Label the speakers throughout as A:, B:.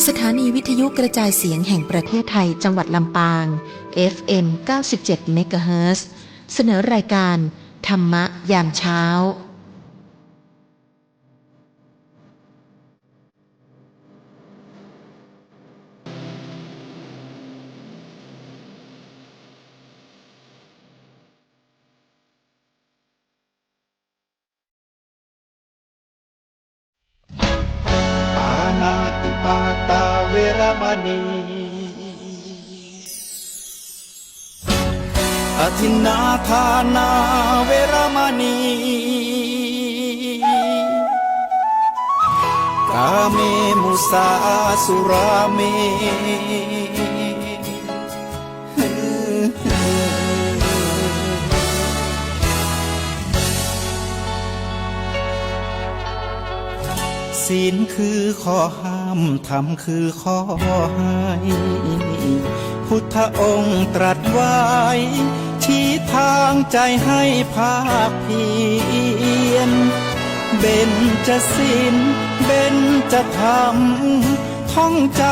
A: สถานีวิทยุกระจายเสียงแห่งประเทศไทยจังหวัดลำปาง FM 97 เมกะเฮิรตซ์เสนอรายการธรรมะยามเช้า
B: ปานาติปาตาเวรมณีอทินนาทานาเวรมณีกาเมมุสาสุราเมศีลคือข้อห้ามธรรมคือข้อให้พุทธองค์ตรัสไว้ชี้ทางใจให้ภาคเพียรเบญจศีลเบญจธรรมท่องจ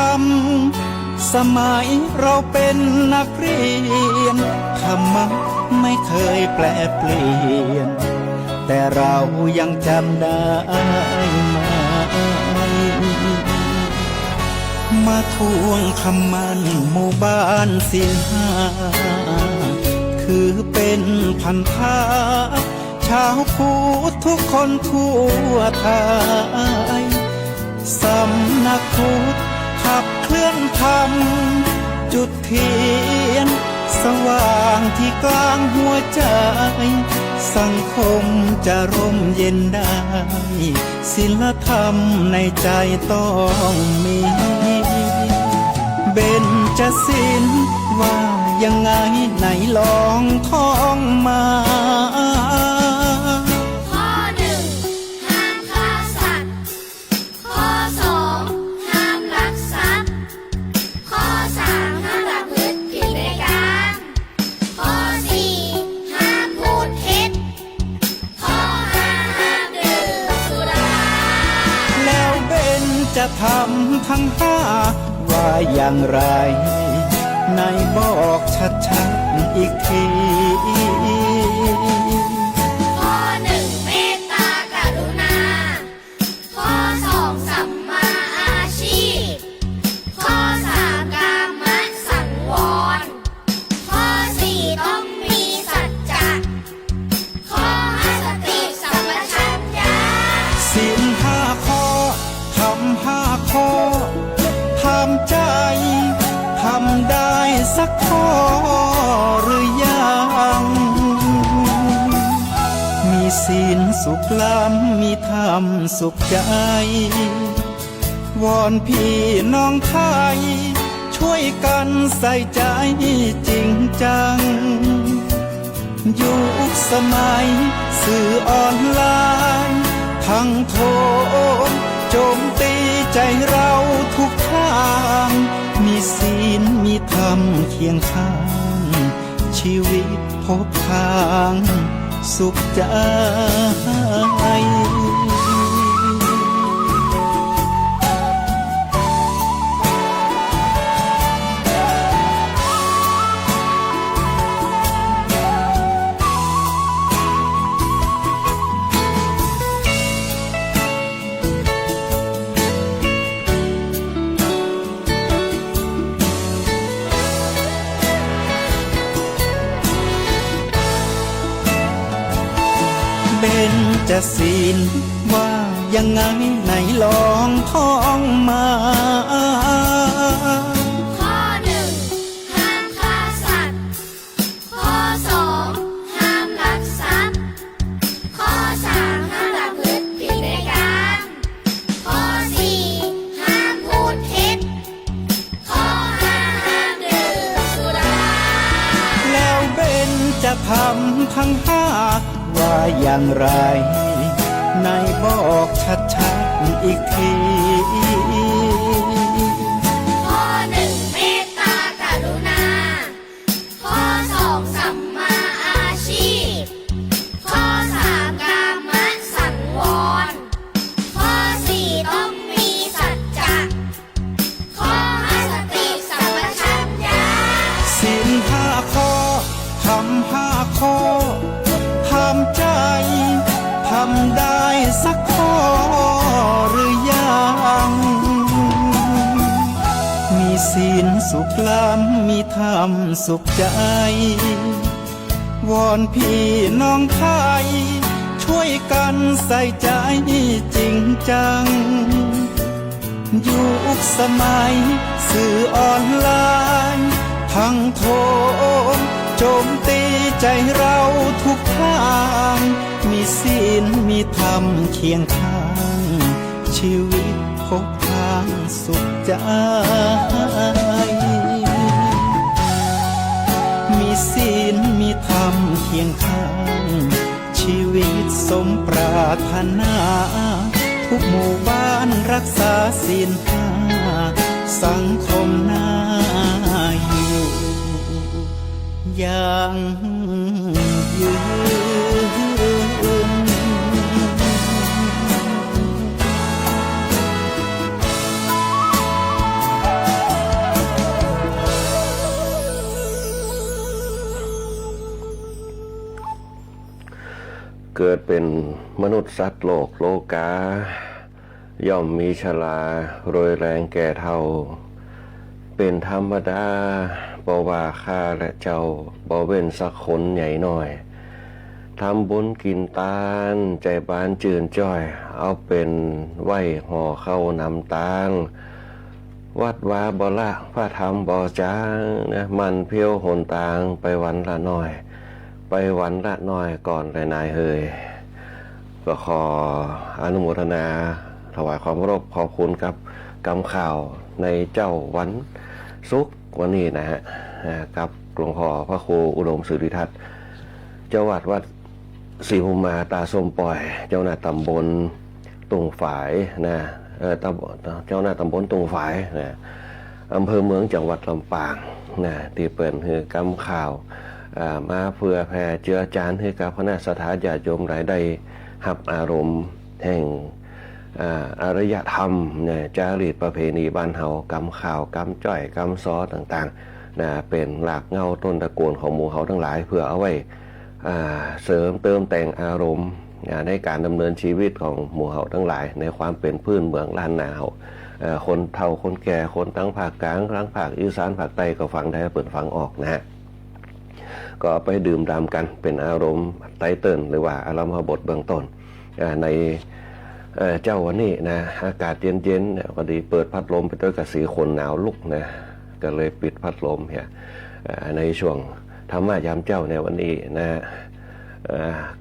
B: ำสมัยเราเป็นนักเรียนธรรมะไม่เคยแปรเปลี่ยนแต่เรายังจำได้มาทวงคำมันหมู่บ้านศีลห้าคือเป็นพันธะชาวพุทธทุกคนทั่วไทยสำนักพุทธขับเคลื่อนธรรมจุดเทียนสว่างที่กลางหัวใจสังคมจะร่มเย็นได้ศีลธรรมในใจต้องมีเบญจศีลว่ายังไงไหนลองท่องมา
C: ข้อหนึ่งห้ามฆ่าสัตว์ข้อสองห้ามลักทรัพย์ข้อสามห้ามประพฤติผิดในกามข้อสี่ห้ามพูดเท็จข้อห้าห้ามดื่มสุรา
B: แล้วเบญจะทำทั้งห้าว่าอย่างไรในบอกชัดๆอีกที
C: ข้อหนึ่งเมตตากรุณาข้อสองสัมมาอาชีพข้อสามกามสังวรข้อสี่ต้องมีสัจจะข้อห้าสติสัมปชัญญะ
B: ศีลห้าข้อทำห้าข้อทำใจทำได้สักข้อหรือยังมีศีลสุขล้ำมีธรรมสุขใจวอนพี่น้องไทยช่วยกันใส่ใจจริงจังยุคสมัยสื่อออนไลน์ทั้งโทษโจมตีใจเราทุกทางมีศีลมีธรรมเคียงข้างชีวิตพบทางสุขใจเบญจศีลว่ายังไงไหนลองท่องมา
C: ข้อหนึ่งห้ามฆ่าสัตว์ข้อสองห้ามลักทรัพย์ข้อสามห้ามประพฤติผิดในกามข้อสี่ห้ามพูดเท็จข้อห้าห้ามดื่มสุรา
B: แล้วเบญจะทำทั้งห้าว่าอย่างไรในบอกชัดๆอีกที
C: ข้อหนึ่งเมตตากรุณาข้อสองสัมมาอาชีพข้อสามกามสังวรข้อสี่ต้องมีสัจจะ
B: สุขล้ำมีธรรมสุขใจวอนพี่น้องไทยช่วยกันใส่ใจจริงจังยุคสมัยสื่อออนไลน์ทั้งโทรโจมตีใจเราทุกทางมีศีลมีธรรมเคียงข้างชีวิตพบทางสุขใจมีศีลมีธรรมเคียงข้างชีวิตสมปรารถนาทุกหมู่บ้านรักษาศีลห้าสังคมน่าอยู่อย่างยืน
D: เกิดเป็นมนุษย์สัตว์โลกโลกาย่อมมีชราโรยแรงแก่เท่าเป็นธรรมดาบ่ว่าข้าและเจ้าบ่เว้นสักคนใหญ่น้อยทำบุญกินตาลใจบานจื่นจ้อยเอาเป็นไหวห่อเข้านำตาลวัดวาบ่ละพระธรรมบ่จางนะมันเพียวหนตางไปวันละน้อยไปวันละน้อยก่อนเลยนายเฮยก็ขออนุโมทนาถวายความเคารพขอบคุณกับกำข่าวในเจ้าวันศุกร์วันนี้นะฮะกับหลวงพ่อพระครูอุดมสุริทัศน์เจ้าวัดศรีภูมิมาตาส้มปล่อยเจ้าหน้าตำบลตุงฝายนะเจ้าหน้าตำบลตุงฝายนะอำเภอเมืองจังหวัดลำปางนะที่เปิดคือกำข่าวมาเพื่อแผ่เจือจานให้กับคณะสัทธาญาติโยมหลายได้หับอารมณ์แห่งอารยธรรมเนี่ยจารีตประเพณีบ้านเฮากำข่าวกำจ้อยกำซ้อต่างๆนะเป็นหลักเงาต้นตระกูลของหมู่เฮาทั้งหลายเพื่อเอาไว้เสริมเติมแต่งอารมณ์ในการดำเนินชีวิตของหมู่เฮาทั้งหลายในความเป็นพื้นเมืองล้านนาเฮาคนเฒ่าคนแก่คนทั้งภาคกลางทั้งภาคอีสานภาคใต้ก็ฟังได้เปิดฟังออกนะฮะก็ไปดื่มด่ำกันเป็นอารมณ์ไตเติ้ลหรือว่าอารมณ์บทเบื้องต้นในเจ้าวันนี้นะอากาศเย็นๆเนี่ยพอดีเปิดพัดลมไปด้วยกับสีคนหนาวลุกนะก็เลยปิดพัดลมเนี่ยในช่วงธรรมะยามเจ้าในวันนี้นะ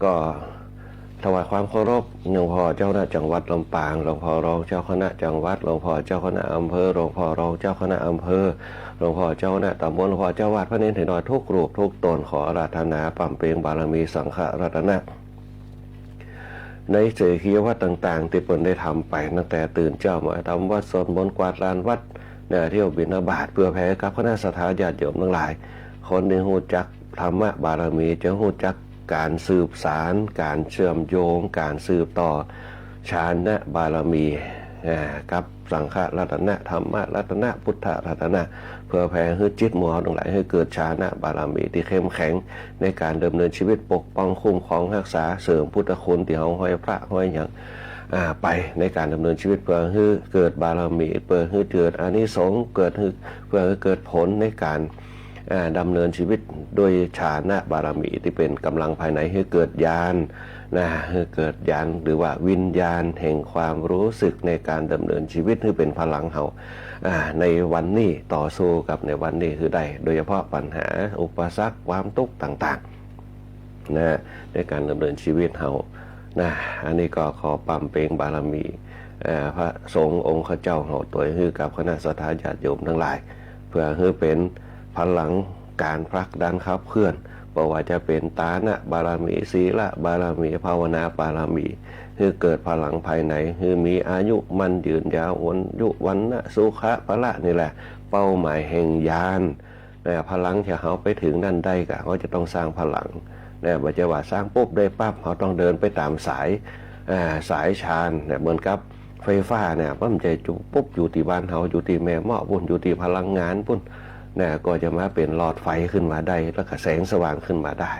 D: ก็ถวายความเคารพหลวงพ่อเจ้าคณะจังหวัดลำปางหลวงพ่อรองเจ้าคณะจังหวัดหลวงพ่อเจ้าคณะอำเภอหลวงพ่อรองเจ้าคณะอำเภอหลวงพ่อเจ้าคณะตำบลหลวงพ่อเจ้าวาดพระเนรเถรน้อยทุกรูปทุกตนขออาราธนาปั่มเปงบารมีสังฆรัตนะในเจดีย์วัดต่างๆที่เปิดได้ทำไปตั้งแต่ตื่นเจ้ามาทำวัดสวดมนต์กวาดลานวัดเที่ยวบิณฑบาตเพื่อแผ่กับคณะสัทธาญาติโยมทั้งหลายคนที่ฮู้จักธรรมะบารมีจะฮู้จักการสืบสารการเชื่อมโยงการสืบต่อฌานบารมีกับสังฆรัตนะธรรมรัตนะพุทธรัตนะเพื่อแผ่ให้จิตหมู่เฮาทั้งหลายให้เกิดฌานบารมีที่เข้มแข็งในการดำเนินชีวิตปกป้องคุ้มครองรักษาเสริมพุทธคุณที่เฮาห้อยพระห้อยหยังไปในการดำเนินชีวิตเพื่อให้เกิดบารมีเพื่อให้เกิดอานิสงส์เพื่อให้เกิดผลในการดำเนินชีวิตโดยฌานบารมีที่เป็นกำลังภายในให้เกิดญาณให้เกิดญาณหรือว่าวิญญาณแห่งความรู้สึกในการดำเนินชีวิตให้เป็นพลังเฮาในวันนี้ต่อสู้กับในวันนี้คือได้โดยเฉพาะปัญหาอุปสรรคความทุกข์ต่างๆในการดำเนินชีวิตเฮาอันนี้ก็ขอปั๊มเปงบารมีพระสงฆ์องค์ข้าเจ้าเฮาตัวให้กับคณะสัทธาญาติโยมทั้งหลายเพื่อให้เป็นพลังการผลักดันขับเคลื่อนบอกว่าจะเป็นตานะบารมีศีลบารมีภาวนาบารมีคือเกิดพลังภายในคือมีอายุมันยืนยาววันยุวันนะสุขะพละนี่แหละเป้าหมายแห่งญาณพลังที่เขาไปถึงนั่นได้ก็เขาจะต้องสร้างพลังไม่ใช่ว่าสร้างปุ๊บได้ปั๊บเขาต้องเดินไปตามสายฌานเหมือนกับไฟฟ้าเนี่ยมันจะจุปุ๊บอยู่ที่บ้านเขาอยู่ที่แม่หม้อปุ่นอยู่ที่พลังงานปุ่นก็จะมาเป็นหลอดไฟขึ้นมาได้แล้วก็แสงสว่างขึ้นมาได้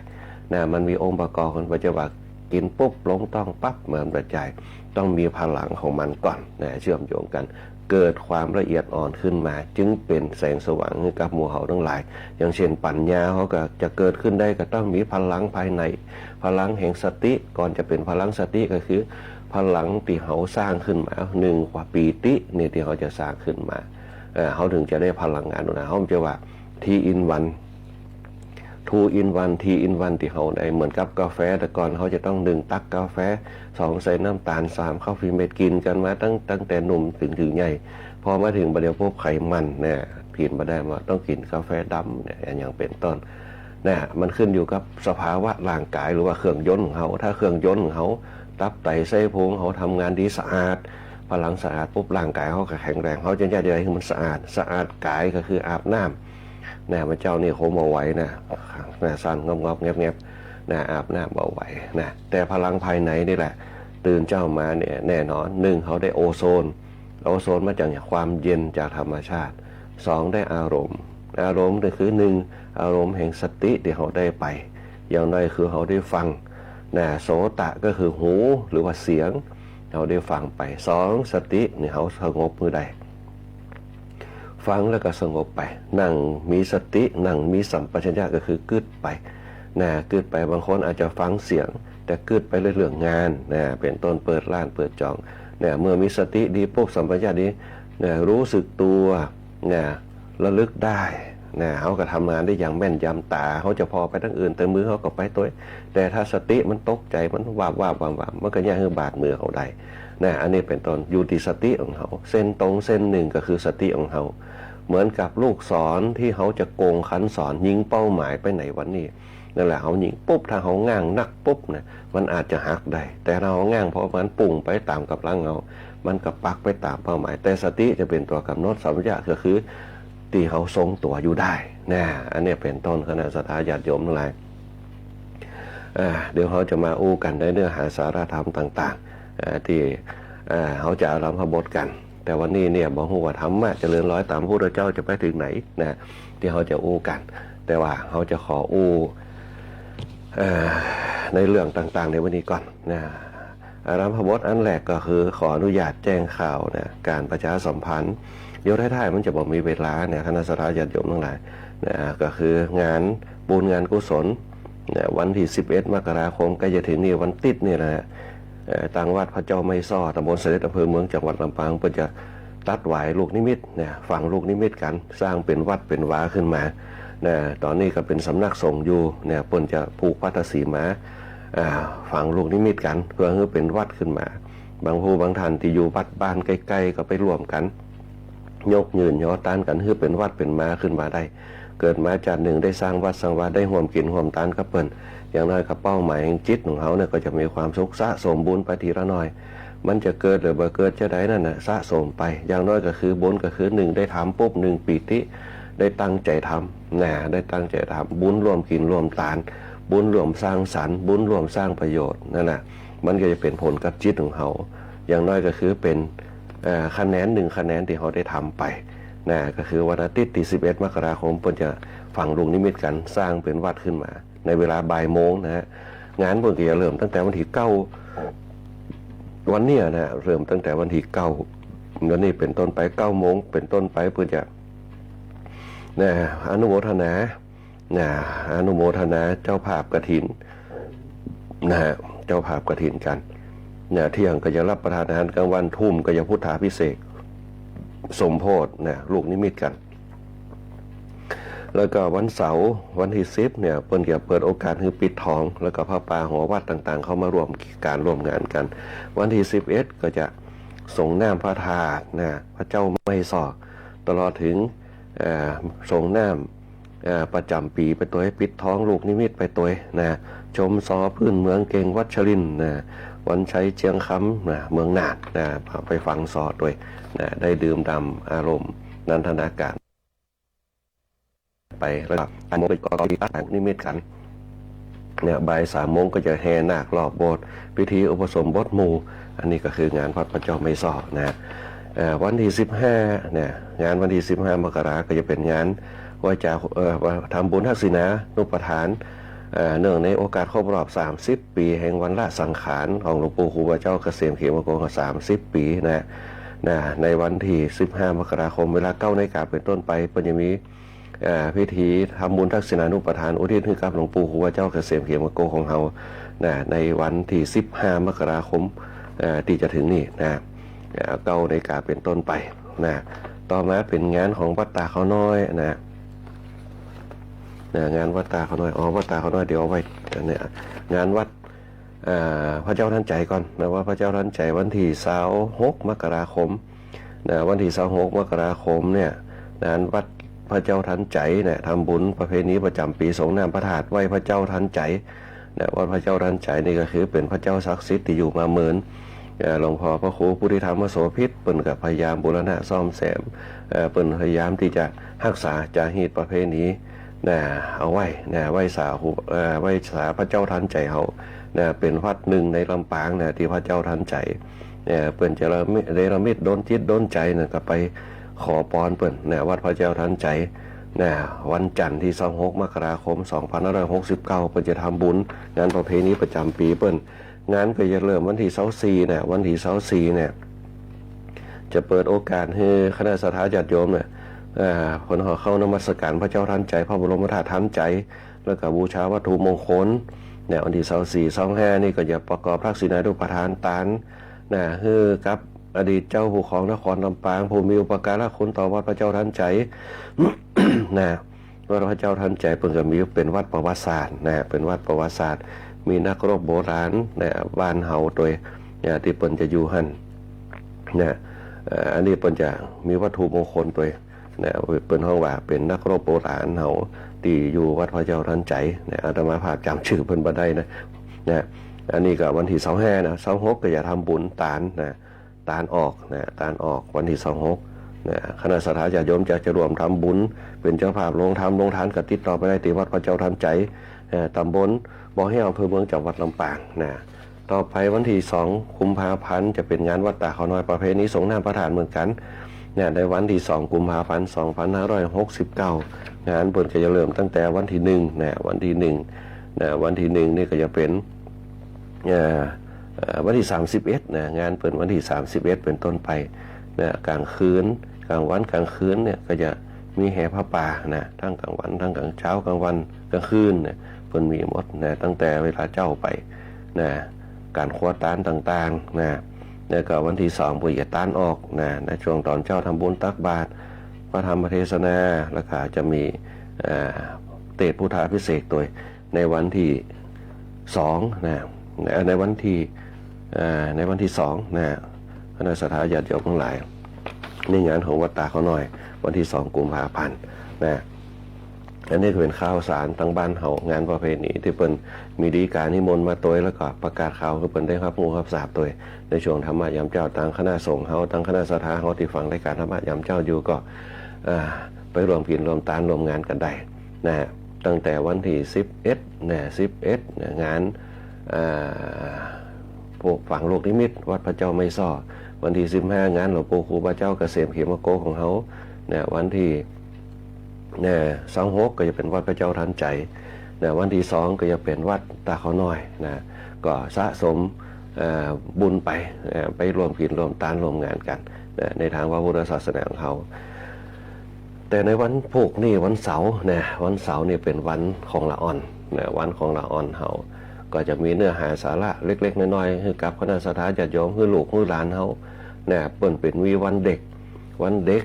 D: มันมีองค์ประกอบกันปัจจุบัน กินปุ๊บลงต้องปั๊บเหมือนปัจจัยต้องมีพลังของมันก่อนนะเชื่อมโยงกันเกิดความละเอียดอ่อนขึ้นมาจึงเป็นแสงสว่างให้กับหมู่เฮาทั้งหลายอย่างเช่นปัญญาเขาก็จะเกิดขึ้นได้ก็ต้องมีพลังภายในพลังแห่งสติก่อนจะเป็นพลังสติก็คือพลังที่เขาสร้างขึ้นมาหนึ่งกว่าปีติเนี่ยที่เขาจะสร้างขึ้นมาเขาถึงจะได้พลังงานนะเขาจะว่าทีอินวันทูอินวันทีอินวันที่เขาได้เหมือนกับกาแฟแต่ก่อนเขาจะต้อง1 ตักกาแฟ2ใส่น้ำตาล3ข้าวฟีเม็ดกินกันมาตั้งแต่หนุ่มถึงใหญ่พอมาถึงประเดี๋ยวพวกไขมันเนี่ยกินมาได้มาต้องกินกาแฟดำเนี่ยอย่างเป็นต้นนะมันขึ้นอยู่กับสภาวะร่างกายหรือว่าเครื่องยนต์ของเขาถ้าเครื่องยนต์ของเขาตับไตไส้พุงเขาทำงานดีสะอาดพลังสะอาดปุ๊บร่างกายเขาก็แข็งแรงเขาจะแยกอะไรคือมันสะอาดกายก็คืออาบน้ำนะพระเจ้านี่โคมเอาไว้นะสั้นงอบๆเงียบๆนะอาบน้ำเอาไว้นะแต่พลังภายในนี่แหละตื่นเจ้ามาเนี่ยแน่นอน1เขาได้โอโซนมาจากความเย็นจากธรรมชาติ2ได้อารมณ์ก็คือ1อารมณ์แห่งสติที่เขาได้ไปอย่างน้อยคือเขาได้ฟังนะโสตะก็คือหูหรือว่าเสียงเขาได้ฟังไป2สติเนี่ยเขาสงบมือใดฟังแล้วก็สงบไปนั่งมีสตินั่งมีสัมปชัญญะก็คือกึดไปนะกึดไปบางคนอาจจะฟังเสียงแต่กึดไปเรื่องงานนะเป็นต้นเปิดร้านเปิดจองนะเมื่อมีสติดีปุ๊บสัมปชัญญะดีนะรู้สึกตัวนะระลึกได้นะเขาก็ทำงานได้อย่างแม่นยำตาเขาจะพอไปทั้งอื่นแต่มือเขาก็ไปตัวแต่ถ้าสติมันตกใจมันวาบมันก็ย่างคือบาดมือเขาได้นะอันนี้เป็นต้นอยู่ที่สติของเขาเส้นตรงเส้นหนึ่งก็คือสติของเขาเหมือนกับลูกศรที่เขาจะโกงขันสอนยิงเป้าหมายไปไหนวันนี้นั่นแหละเขายิงปุ๊บถ้าเขาง่างนักปุ๊บเนี่ยมันอาจจะหักได้แต่เราง่างเพราะมันปุ่งไปตามกับร่างเขามันกับปักไปตามเป้าหมายแต่สติจะเป็นตัวกำหนดสัมปชัญญะก็คือตีเขาทรงตัวอยู่ได้นะอันนี้เป็นต้นคณะสัตยาติโยมทั้งหลายเดี๋ยวเขาจะมาอู้กันในเนื้อหาสาระธรรมต่างๆที่เขาจะอารัมภบทกันแต่วันนี้เนี่ยบอกว่าธรรมะเจริญร้อยตามพระพุทธเจ้าจะไปถึงไหนนะที่เขาจะอู้กันแต่ว่าเขาจะขออู้ในเรื่องต่างๆในวันนี้ก่อนนะอารัมภบทอันแรกก็คือขออนุญาตแจ้งข่าวนะการประชาสัมพันธ์เดี๋ยวท้ายๆมันจะบอกมีเวลาเนี่ยคณะสัตยาติโยมทั้งหลายนะก็คืองานบุญงานกุศลนะวันที่11 มกราคมก็จะถึงนี่วันติดนี่นะต่างวัดพระเจ้าไม่ซ้อตำบลเสด็จอำเภอเมืองจังหวัดลำปางเพื่อจะตัดหวายลูกนิมิตเนี่ยฝังลูกนิมิตกันสร้างเป็นวัดเป็นวาขึ้นมาเนี่ยตอนนี้ก็เป็นสำนักสงฆ์อยู่เนี่ยเพิ่นจะผูกพัทสีมาฝังลูกนิมิตกันเพื่อให้เป็นวัดขึ้นมาบางผู้บางท่านที่อยู่วัดบ้านใกล้ๆก็ไปร่วมกันยกยืนย่อต้านกันให้เป็นวัดเป็นมาขึ้นมาได้เกิดมาจากหนึ่งได้สร้างวัดสร้างวาได้ห่วมกินห่วมต้านกับเปิ้นอย่างน้อยกับเป้าหมายแห่งจิตของเขาเนี่ยก็จะมีความสุขสะสมบุญไปทีละน้อยมันจะเกิดหรือบ่เกิดจะได้นั่นน่ะสะสมไปอย่างน้อยก็คือบุญก็คือ1ได้ทำปุ๊บ1ปีติได้ตั้งใจทำนะได้ตั้งใจทำบุญร่วมกินร่วมทานบุญร่วมสร้างสรรค์บุญร่วมสร้างประโยชน์นั่นน่ะมันก็จะเป็นผลกับจิตของเขาอย่างน้อยก็คือเป็นคะแนน1คะแนนที่เขาได้ทำไปนะก็คือวันอาทิตย์ที่11 มกราคมเพิ่นจะฝังลูกนิมิตกันสร้างเป็นวัดขึ้นมาในเวลาบ่ายโมงนะฮะงานเพิ่นก็จะเริ่มตั้งแต่วันที่9วันนี้นะเริ่มตั้งแต่วันที่9วันนี้เป็นต้นไป9 โมงเป็นต้นไปเพื่อจะนะอนุโมทนานะอนุโมทนาเจ้าภาพกฐินนะฮะเจ้าภาพกฐินกันเนี่ยเที่ยงก็จะรับประทานอาหารกลางวันทุ่มก็จะพุทธาภิเษกสมโพธินะลูกนิมิตกันแล้วก็วันเสาร์วันที่10เนี่ยเพิ่นจะเปิดโอกาสให้ปิดทองแล้วก็พระป่าหอวัดต่างๆเข้ามาร่วมงานกันวันที่11ก็จะส่งน้ำพระธาตุนะพระเจ้าไม่สอตลอดถึงส่งน้ำประจำปีไปตัวให้ปิดท้องลูกนิมิตไปตัวนะชมซอพื้นเมืองเก่งวัชรินทร์นะวันชัยเชียงคำนะเมืองน่านนะไปฟังซอด้วยนะได้ดื่มด่ำอารมณ์นันทนาการไปแล้วก็3 โมงก็ตั้งนิมิตกันเนี่ยบ่าย3 โมงก็จะแห่นาครอบโบสถ์พิธีอุปสมบทหมู่อันนี้ก็คืองานวัดพระเจ้าไม่ซ้อนะวันที่15เนี่ยงานวันที่15 มกราคมก็จะเป็นงานว่าจะทำบุญทักษิณานุปทาน เนื่องในโอกาสครบรอบ30 ปีแห่งวันละสังขารของหลวงปู่ครูบาเจ้าเกษมเขมโกก็30 ปีนะในวันที่15 มกราคมเวลา9 นาฬิกาเป็นต้นไปเพิ่นจะมีพิธีทำบุญทักษิณานุปทานอุทิศให้กับหลวงปู่ครูบาเจ้าเกษมเขมโกของเราในวันที่15 มกราคมที่จะถึงนี่9 นาฬิกาเป็นต้นไปต่อมาเป็นงานของวัดตาเขาน้อยงานวัดตาเขาน้อยวัดตาเขาน้อยเดี๋ยวเอาไว้เนี่ยงานวัดพระเจ้าท่านใจก่อนนะว่าพระเจ้าท่านใจวันที่26 มกราคมวันที่26 มกราคมเนี่ยงานวัดพระเจ้าท่านใจเนี่ยทำบุญประเพณีประจำปีสงน้ำพระธาตุไหว้พระเจ้าท่านใจวัดพระเจ้าท่านใจนี่ก็คือเป็นพระเจ้าศักดิ์สิทธิ์ที่อยู่มาเหมือนหลวงพ่อพระครูพุทธิธรรมโสภิตเปิ้นกับพยายามบูรณะซ่อมแซมเปิ้นพยายามที่จะรักษาจารีตประเพณีเอาไว้ไหว้สาพระเจ้าทันใจเขาเป็นวัดหนึ่งในลำปางที่พระเจ้าทันใจเปิ้นจะระมิดโดนจิตโดนใจก็ไปขอพรเปิ้นวัดพระเจ้าทันใจวันจันทร์ที่26 มกราคม 2569เปิ้นจะทำบุญงานประเพณีประจำปีเปิ้นงานก็จะเริ่มวันที่24วันที่24จะเปิดโอกาสให้คณะสัตยาญาติโยมผลเข้านมัสการพระเจ้าทันใจพระบรมธาตุทันใจแล้วก็บูชาวัตถุมงคลวันที่24 25นี่ก็จะประกอบทักษิณานุปทานตานให้กับอดีตเจ้าผู้ของนครลำปางผู้มีอุปการะคุณต่อวัดพระเจ้าทันใจ วัดพระเจ้าทันใจเป็นวัดประวัติศาสตร์เป็นวัดประวัติศาสตร์มีนักรบโบราณบ้านเฮาตัวที่เปิ้นจะอยู่หั่นอันนี้เปิ้นจะมีวัตถุมงคลตัวเปิ้นห้องว่าเป็นนักรบโบราณเฮาที่อยู่วัดพระเจ้าทันใจอาตมาภาพจำชื่อเพิ่นบ่ได้นะอันนี้ก็วันที่25 26ก็จะทำบุญตานออกตานออกวันที่26คณะสัตยาญาติโยมจะรวมทำบุญเป็นเจ้าภาพลงทานก็ติดต่อไปได้ที่วัดพระเจ้าทันใจตำบลบ่อแห้วอำเภอเมืองจังหวัดลำปางต่อไปวันที่2 กุมภาพันธ์จะเป็นงานวัดตาเขาน้อยประเพณีสงน้ำพระธาตุเหมือนกันในวันที่2 กุมภาพันธ์ 2569งานเปิดก็จะเริ่มตั้งแต่วันที่1วันที่วันที่1นี่ก็จะเป็นวันที่31งานเปิดวันที่31เป็นต้นไปกลางคืนกลางวันกลางคืนเนี่ยก็จะมีแห่ผ้าป่าทั้งกลางวันทั้งกลางเช้ากลางวันกลางคืนเพิ่นมีหมดตั้งแต่เวลาเจ้าไปการขวตานต่างๆแล้วก็วันที่2เพิ่นจะตานออกในช่วงตอนเจ้าทำบุญตักบาตรพระธรรมเทศนาแล้วก็จะมีเตศพุทธาภิเษกตัวในวันที่2ในวันที่2คณะสัตยาญาติโยมทั้งหลายในงานของวัดตาเขาน้อยวันที่2 กุมภาพันธ์อันนี้เป็นข่าวสารตั้งบ้านเฮางานประเพณีที่เปิ้นมีดีการนิมนต์มาตัวแล้วก็ประกาศข่าวคือเปิ้นได้รับรู้รับทราบตัวในช่วงธรรมะยามเจ้าตั้งคณะสงฆ์เฮาตั้งคณะสัตยาเฮาที่ฟังรายการธรรมะยามเจ้าอยู่ก็ไปรวมกินรวมตานรวมงานกันได้ตั้งแต่วันที่11งานพวกฝั่งโลกนิมิตวัดพระเจ้าไม่ซ้อวันที่15งานหลวงปู่ครูบาเจ้าเกษมเขมโกของเฮาวันที่26ก็จะเป็นวัดพระเจ้าทันใจวันที่2ก็จะเป็นวัดตาเขาน้อยก็สะสมบุญไปรวมกินรวมตานรวมงานกันในทางพระพุทธศาสนาของเขาแต่ในวันพวกนี้วันเสาร์วันเสาร์นี่เป็นวันของละอ่อนวันของละอ่อนเฮาก็จะมีเนื้อหาสาระเล็กๆน้อยๆให้กับคณะสัตยาญาติโยมคือลูกคือหลานเฮาเปิ้นเป็นวีวันเด็ก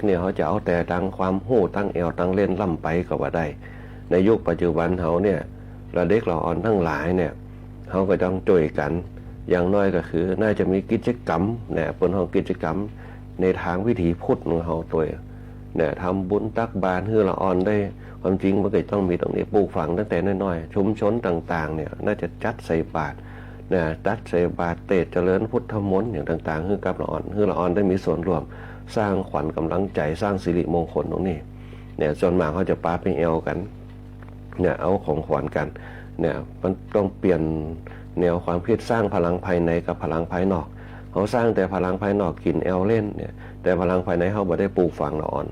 D: เนี่ยเขาจะเอาแต่ตั้งความโห่ตั้งแอวตั้งเล่นล่ำไปก็ว่าได้ในยุคปัจจุบันเขาเนี่ยเราเด็กเราอ่อนทั้งหลายเนี่ยเขาก็ต้องช่วยกันอย่างน้อยก็คือน่าจะมีกิจกรรมเปิ้นห้องกิจกรรมในทางวิถีพุทธของเขาตัวทำบุญตักบาตรให้เราอ่อนได้ความจริงมันก็ต้องมีตรงนี้ปลูกฝังตั้งแต่น้อยๆชุมชนต่างๆเนี่ยน่าจะจัดใส่บาตรจัดใส่บาตรเตศเจริญพุทธมนต์อย่างต่างๆให้กับเราอ่อนได้มีส่วนร่วมสร้างขวัญกำลังใจสร้างสิริมงคลตรงนี้ส่วนมากเขาจะปาไปเอวกันเอาของขวัญกันมันต้องเปลี่ยนแนวความคิดสร้างพลังภายในกับพลังภายนอกเขาสร้างแต่พลังภายนอกกินเอวเล่นแต่พลังภายในเขาบ่ได้ปลูกฝังละอ่อน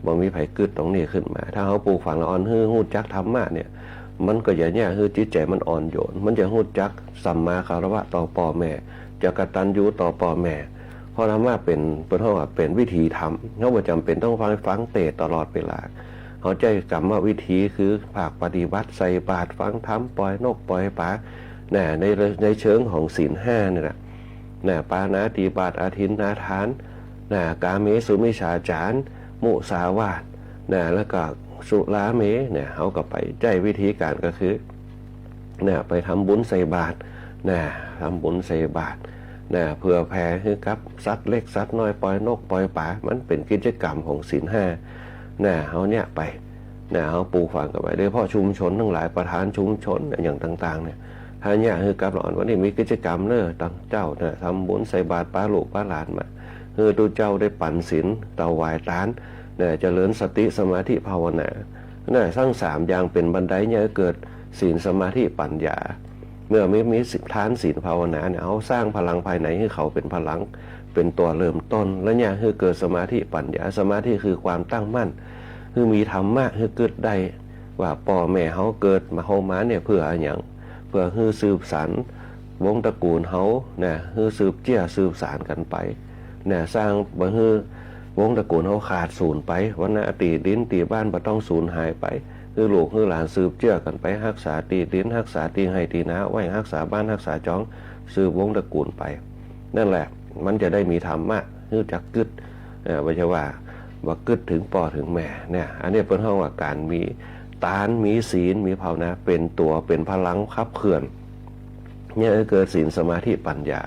D: บ่มีไผกึดตรงนี้ขึ้นมาถ้าเขาปลูกฝังละอ่อนฮู้จักธรรมะ มันก็อย่างเนี้ยคือจิตใจมันอ่อนโยนมันจะรู้จักสัมมาคารวะต่อพ่อแม่จะกตัญญูต่อพ่อแม่เพราะธรรมะเป็นเป็นวิธีทำเขาไม่จำเป็นต้องฟังเตะตลอดเวลาเขาใจกรรมวิธีคือภาคปฏิบัติใส่บาตรฟังธรรมปล่อยนกปล่อยปลาในเชิงของศีลห้านี่แหละปานาติบาตอาทินนาทานกาเมสุมิชาจารมุสาวาทแล้วก็สุราเมเขาก็ไปใจวิธีการก็คือไปทำบุญใส่บาตรทำบุญใส่บาตรเพื่อแผ่คือกับสัตว์เล็กสัตว์น้อยปล่อยนกปล่อยปลามันเป็นกิจกรรมของศีลห้าเขาเนี่ยไปเขาปลูกฝังกันไปโดยเฉพาะชุมชนทั้งหลายประธานชุมชนอย่างต่างๆถ้าเนี่ยคือกับหลอนวันนี้มีกิจกรรมตั้งเจ้าทำบุญใส่บาตรป้าลูกป้าหลานมาคือตัวเจ้าได้ปั่นศีลเตาวายตานเจริญสติสมาธิภาวนาสร้าง3อย่างเป็นบันไดเนี่ยเกิดศีลสมาธิปัญญาเมื่อไม่มีทานศีลภาวนาเขาสร้างพลังภายในให้เขาเป็นพลังเป็นตัวเริ่มต้นแล้วเนี่ยคือเกิดสมาธิปัญญาสมาธิคือความตั้งมั่นคือมีธรรมะคือเกิดได้ว่าพ่อแม่เขาเกิดมาเฮามาเนี่ยเพื่ออะไรอย่างเพื่อคือสืบสานวงตระกูลเขาคือสืบเจี้ยสืบสานกันไปสร้างบ่คือวงตระกูลเขาขาดสูญไปวันนั้นตีดินตีบ้านบ่ต้องสูญหายไปคือลูกคือหลานสืบเจี้ยกันไปรักษาตีดินรักษาตีให้ตีนาไว้รักษาบ้านรักษาจ้องสืบวงตระกูลไปนั่นแหละมันจะได้มีธรรมะคือจักกึดไม่ใช่ว่ากึดถึงพ่อถึงแม่อันนี้เป็นเรื่องว่าการมีตานมีศีลมีภาวนาเป็นตัวเป็นพลังขับเคลื่อนเนี่ยเกิดศีลสมาธิปัญญา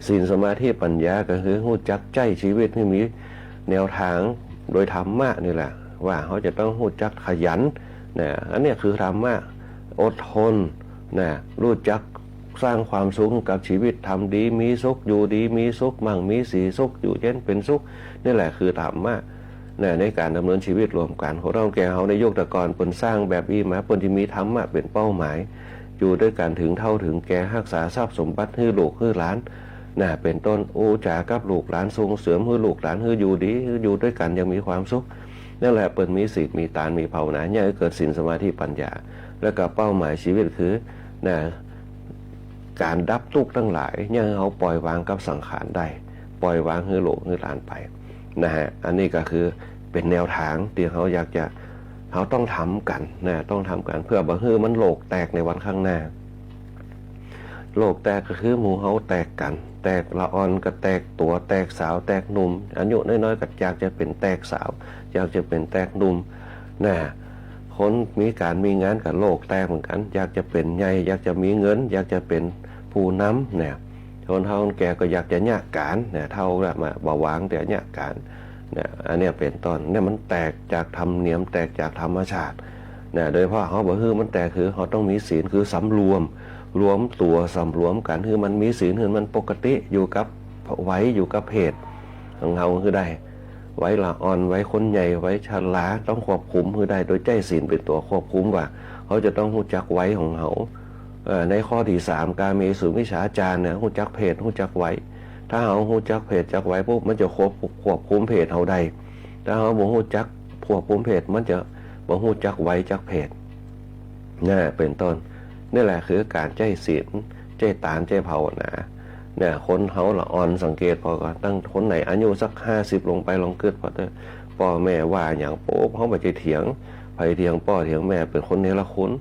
D: ศีลสมาธิปัญญาก็คือรู้จักใจชีวิตที่มีแนวทางโดยธรรมะนี่แหละว่าเขาจะต้องรู้จักขยันอันนี้คือธรรมะอดทนรู้จักสร้างความสุขกับชีวิตทำดีมีสุขอยู่ดีมีสุขมั่งมีสีสุขอยู่เย็นเป็นสุขนี่แหละคือธรรมะในการดำเนินชีวิตรวมกันของเราแก่เขาในยุคตะกอนเป็นสร้างแบบอีมาเป็นที่มีธรรมะเป็นเป้าหมายอยู่ด้วยกันถึงเท่าถึงแก่รักษาทรัพย์สมบัติให้ลูกให้หลานเป็นต้นโอจากับลูกหลานส่งเสริมให้ลูกหลานให้อยู่ดีอยู่ด้วยกันยังมีความสุขนั่นแหละเป็นมีศีลมีตานมีภาวนาเนี่ยเกิดศีลสมาธิปัญญาแล้วก็เป้าหมายชีวิตคือการดับทุกข์ทั้งหลายเนี่ยเขาปล่อยวางกับสังขารได้ปล่อยวางให้ลูกให้หลานไปอันนี้ก็คือเป็นแนวทางที่เขาอยากจะเขาต้องทำกันต้องทำกันเพื่อบ่ให้มันโลกแตกในวันข้างหน้าโลกแตกก็คือหมู่เขาแตกกันแตกละอ่อนก็แตกตัวแตกสาวแตกหนุ่มอายุน้อยๆก็อยากจะเป็นแตกสาวอยากจะเป็นแตกหนุ่มคนมีการมีงานกับโลกแตกเหมือนกันอยากจะเป็นใหญ่อยากจะมีเงินอยากจะเป็นผู้นำคนเฒ่าคนแก่ก็อยากจะเนี่ยการเท่าละมาบ่วางแต่เนี่ยการอันนี้เป็นต้นมันแตกจากธรรมเนียมแตกจากธรรมชาติโดยเฉพาะเขาบอกคือมันแตกคือเขาต้องมีศีลคือสำรวมตัวสำรวมกันคือมันมีศีลคือมันปกติอยู่กับไว้อยู่กับเพศของเขาคือได้ไว้ละอ่อนไว้คนใหญ่ไว้ชราต้องควบคุมคือได้โดยใจศีลเป็นตัวควบคุมว่าเขาจะต้องรู้จักไว้ของเขาในข้อที่3กาเมสุมิจฉาจารรู้จักเพศรู้จักไว้ถ้าเขารู้จักเพศจักไว้ปุ๊บมันจะควบคุมเพศเขาได้ถ้าเขาบ่รู้จักควบคุมเพศมันจะบ่รู้จักไว้จักเพศเป็นต้นนี่แหละคือการใจศีลใจตานใจภาวนาคนเขาละอ่อนสังเกตพอก็ตั้งคนไหนอายุสัก50ลงไปลองเกิดพอพ่อแม่ว่าอย่างโป๊บเขาไปเถียงไปเถียงพ่อเถียงแม่เป็นคนเนรคุณ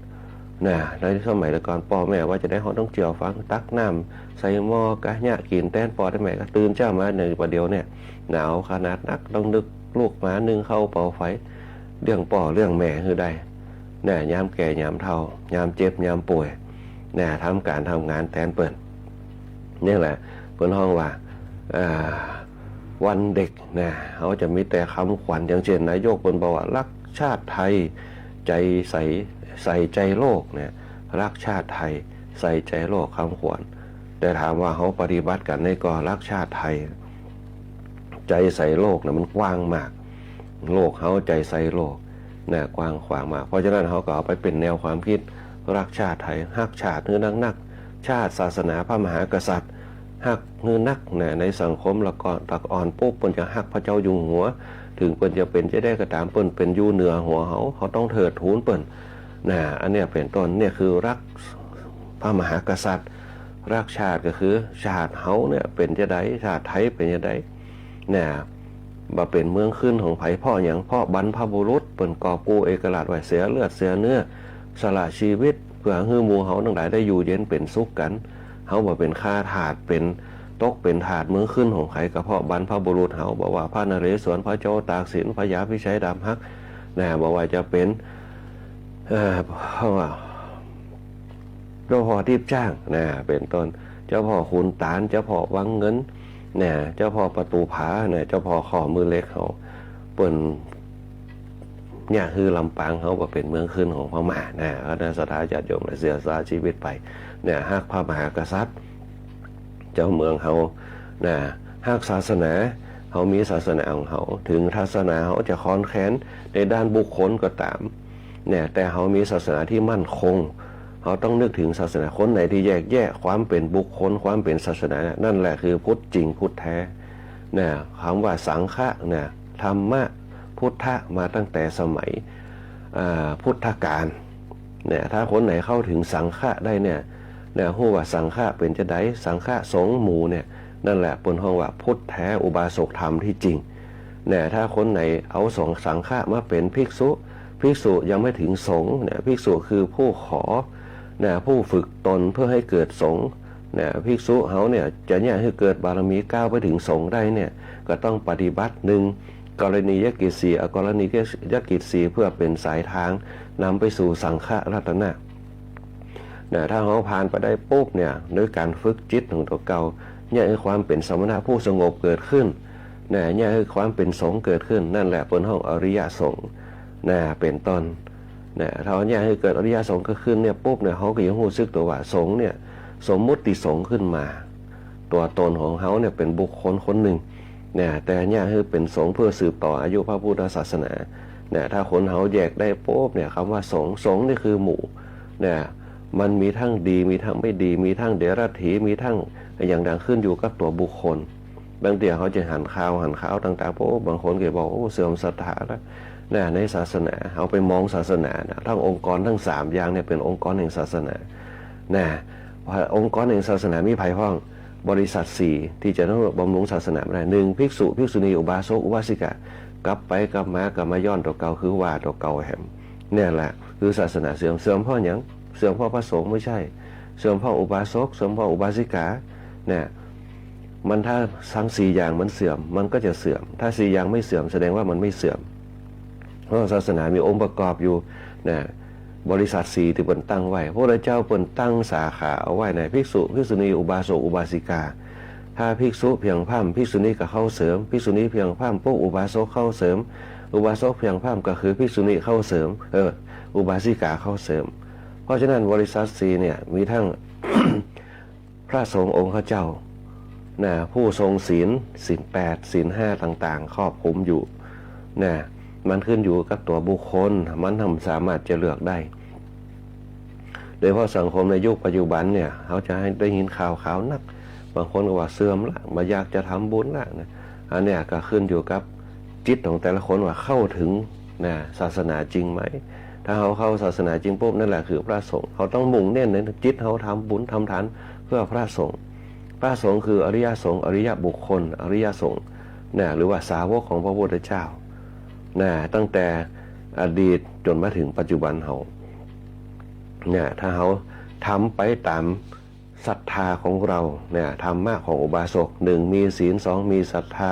D: ในสมัยก่อนพ่อแม่ว่าจะได้เขาต้องเจียวฟังตักน้ำใส่หม้อกะเนี่ยกินแต้นพ่อได้ไหมก็ตื่นเช้ามาในประเดี๋ยวเนี่ยหนาวขนาดนักต้องนึกลูกหมานึ่งเข้าเป่าไฟเรื่องพ่อเรื่องแม่คือได้ยามแก่ยามเฒ่ายามเจ็บยามป่วยทำการทำงานแทนเปิดนี่แหละเปิดห้องว่าวันเด็กเขาจะมีแต่คำขวัญอย่างเช่นนายกเป็นบอกว่ารักชาติไทยใจใส่ใจโลกรักชาติไทยใส่ใจโลกคำขวัญแต่ถามว่าเขาปฏิบัติกันในก่อรักชาติไทยใจใส่โลกมันกว้างมากโลกเขาใจใส่โลกกว้างขวางมากเพราะฉะนั้นเขาก็เอาไปเป็นแนวความคิดรักชาติไทยฮักชาติคือนักชาติศาสนาพระมหากษัตริย์ฮักคือนักในสังคมละก่อนตักอ่อนปุ๊บเปิ้นจะฮักพระเจ้าอยู่หัวถึงเปิ้นจะเป็นจะได้กระตามเปิ้นเป็นอยู่เหนือหัวเขาต้องเถิดทูนเปิ้น นะอันเนี้ยเป็นต้นเนี่ยคือรักพระมหากษัตริย์รักชาติก็คือชาติเฮาเนี่ยเป็นจะไดชาติไทยเป็นจะไดเนี่ยมาเป็นเมืองขึ้นของไผ่พ่ออย่างพ่อบรรพบุรุษเปิ่นกอบกู้เอกราชไว้เสียเลือดเสียเนื้อสละชีวิตเพื่อให้หมู่เฮาทั้งหลายได้อยู่เย็นเป็นสุขกันเฮาบ่เป็นข้าทาสเป็นตกเป็นทาสเมืองขึ้นของไผ่กระเพาะบรรพบุรุษเฮาบอกว่าพระนเรศวรพระโจตากสินพระยาพิชัยดำฮักนะบอกว่าจะเป็นเพราะว่าเจ้าพ่อทิพย์จ้างนะเป็นต้นเจ้าพ่อขุนตาลเจ้าพ่อวังเงินเนี่ยเจ้าพ่อประตูผาเนี่ยเจ้าพ่อข้อมือเล็กเขาเปิ่นเนี่ยคือลำปางเขาบอกเป็นเมืองขึ้นของพม่านะคณะสัตยาติโยมเสียสละชีวิตไปเนี่ยฮักพระมหากษัตริย์เจ้าเมืองเขานะฮักศาสนาเขามีศาสนาของเขาถึงศาสนาเขาจะค้อนแค้นในด้านบุคคลก็ตามเนี่ยแต่เขามีศาสนาที่มั่นคงเขาต้องนึกถึงศาสนาคนไหนที่แยกแยะความเป็นบุคคลความเป็นศาสนานั่นแหละคือพุทธจริงพุทธแท้เนี่ยคำว่าสังฆะเนี่ยธรรมะพุทธะมาตั้งแต่สมัยพุทธกาลเนี่ยถ้าคนไหนเข้าถึงสังฆะได้เนี่ยฮู้ว่าสังฆะเป็นจะไดสังฆะสงฆ์หมู่เนี่ยนั่นแหละเป็นห้องว่าพุทธแท้อุบาสกธรรมที่จริงเนี่ยถ้าคนไหนเอาสงฆ์สังฆะมาเป็นภิกษุยังไม่ถึงสงฆ์เนี่ยภิกษุคือผู้ขอเนี่ยผู้ฝึกตนเพื่อให้เกิดสงฆ์เนี่ยภิกษุเขาเนี่ยจะเนี่ยให้เกิดบารมีก้าวไปถึงสงฆ์ได้เนี่ยก็ต้องปฏิบัติหนึ่งกรณียกิจสี่อกรณียกิจสี่เพื่อเป็นสายทางนำไปสู่สังฆรัตนะเนี่ยถ้าเขาผ่านไปได้ปุ๊บเนี่ยด้วยการฝึกจิตของตัวเก่าเนี่ยให้ความเป็นสมณะผู้สงบเกิดขึ้นเนี่ยให้ความเป็นสงฆ์เกิดขึ้นนั่นแหละเป็นห้องอริยสงฆ์เป็นต้นเนี่ยถ้าเนี่ยให้เกิดอริยสงฆ์ก็ขึ้นเนี่ยปุ๊บเนี่ยเขาก็ยังรู้สึกตัวว่าสงฆ์เนี่ยสมมุติสงฆ์ขึ้นมาตัวตนของเขาเนี่ยเป็นบุคคลคนหนึ่งเนี่ยแต่เนี่ยคือเป็นสงฆ์เพื่อสืบต่ออายุพระพุทธศาสนาเนี่ยถ้าคนเขาแยกได้ปุ๊บเนี่ยคำว่าสงฆ์นี่คือหมู่เนี่ยมันมีทั้งดีมีทั้งไม่ดีมีทั้งเดรัจฉีมีทั้งอย่างดังขึ้นอยู่กับตัวบุคคลบางทีเขาจะหันข่าวต่างๆปุ๊บบางคนก็บอกโอ้เสื่อมศรัทธาแล้วในศาสนาเอาไปมองศาสนาทั้งองค์กรทั้ง3อย่างเนี่ยเป็นองค์กรแห่งศาสนาองค์กรแห่งศาสนามีภายห้องบริษัท4ที่จะต้องบำรุงศาสนาได้1ภิกษุภิกษุณีอุบาสกอุบาสิกากลับไปกลับมาย้อนตัวเก่าคือว่าตัวเก่าแหมเนี่ยแหละคือศาสนาเสื่อมเพราะหยังเสื่อมเพราะพระสงฆ์ไม่ใช่เสื่อมเพราะอุบาสกเสื่อมเพราะอุบาสิกาเนี่ยมันถ้าทั้ง4อย่างมันเสื่อมมันก็จะเสื่อมถ้า4อย่างไม่เสื่อมแสดงว่ามันไม่เสื่อมเพราะศาสนามีองค์ประกอบอยู่นะบริษัท4ที่เปิ่นตั้งไว้พระพุทธเจ้าเปิ่นตั้งสาขาเอาไว้ในภิกษุภิกษุณีอุบาสกอุบาสิกาถ้าภิกษุเพียงพร่ำภิกษุณีก็เข้าเสริมภิกษุณีเพียงพร่ำปุ๊บอุบาสกเข้าเสริมอุบาสกเพียงพร่ำก็คือภิกษุณีเข้าเสริมอุบาสิกาเข้าเสริมเพราะฉะนั้นบริษัท4เนี่ยมีทั้ง พระสงฆ์องค์ข้าเจ้าผู้ทรงศีล8ศีล5ต่างๆครอบคลุมอยู่มันขึ้นอยู่กับตัวบุคคลมันทำสามารถจะเลือกได้โดยเพราะสังคมในยุคปัจจุบันเนี่ยเขาจะให้ได้ยินข่าวนักบางคนก็ว่าเสื่อมละมาอยากจะทำบุญละอันเนี้ยก็ขึ้นอยู่กับจิตของแต่ละคนว่าเข้าถึงศาสนาจริงไหมถ้าเขาเข้าศาสนาจริงปุ๊บนั่นแหละคือพระสงฆ์เขาต้องมุ่งเน้นในจิตเขาทำบุญทำทานเพื่อพระสงฆ์คืออริยสงฆ์อริยบุคคลอริยสงฆ์หรือว่าสาวกของพระพุทธเจ้าตั้งแต่อดีตจนมาถึงปัจจุบันเขาถ้าเขาทำไปตามศรัทธาของเราธรรมะของอุบาสก1มีศีล2มีศรัทธา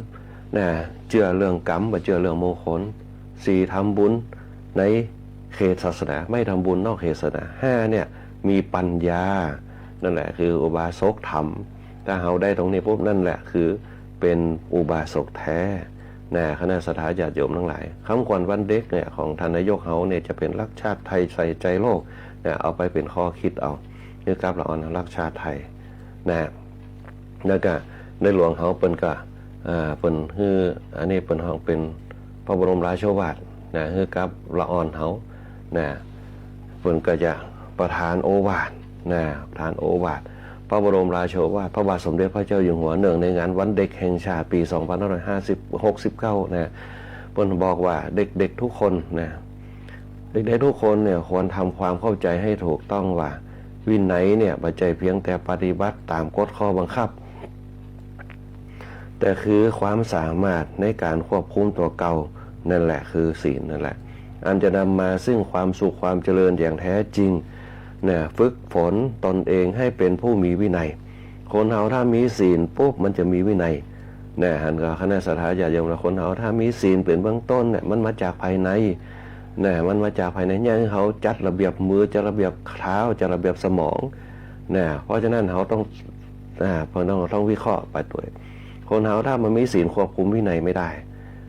D: 3เชื่อเรื่องกรรมบ่เชื่อเรื่องมงคล4ทำบุญในเขตศาสนาไม่ทำบุญนอกเขตศาสนา5เนี่ยมีปัญญานั่นแหละคืออุบาสกธรรมถ้าเขาได้ตรงนี้ปุ๊บนั่นแหละคือเป็นอุบาสกแท้คณะสัตยาติโยมทั้งหลายคำขวัญวันเด็กเนี่ยของท่านนายกเขาเนี่ยจะเป็นรักชาติไทยใส่ใจโลกเอาไปเป็นข้อคิดเอานี่ครับเราเอารักชาติไทยแล้วก็ในหลวงเขาเป็นก็เป็นคืออันนี้เป็นห้องเป็นพระบรมราโชวาทคือกับละอ่อนเขาเป็นก็จะประทานโอวาทประทานโอวาทพระบรมราโชวาทพระบาทสมเด็จพระเจ้าอยู่หัวเนื่องในงานวันเด็กแห่งชาติปี 2569เพิ่นบอกว่าเด็กๆทุกคน เด็กๆทุกคนเนี่ยควรทำความเข้าใจให้ถูกต้องว่าวินัยเนี่ยไม่ใช่เพียงแต่ปฏิบัติตามกฎข้อบังคับแต่คือความสามารถในการควบคุมตัวเก่านั่นแหละคือศีลนั่นแหละอันจะนำมาซึ่งความสุขความเจริญอย่างแท้จริงเนี่ยฝึกฝนตนเองให้เป็นผู้มีวินัยคนเฮาถ้ามีศีลปุ๊บมันจะมีวินัยเนี่ยหันกับคณะสัตยาญาติโยมละคนเฮาถ้ามีศีลเป็นเบื้องต้นเนี่ยมันมาจากภายในเนี่ยมันมาจากภายในเนี่ยเขาจัดระเบียบมือจัดระเบียบเท้าจัดระเบียบสมองเนี่ยเพราะฉะนั้นเขาต้องต้องวิเคราะห์ไปตัวคนเฮาถ้ามันมีศีลควบคุมวินัยไม่ได้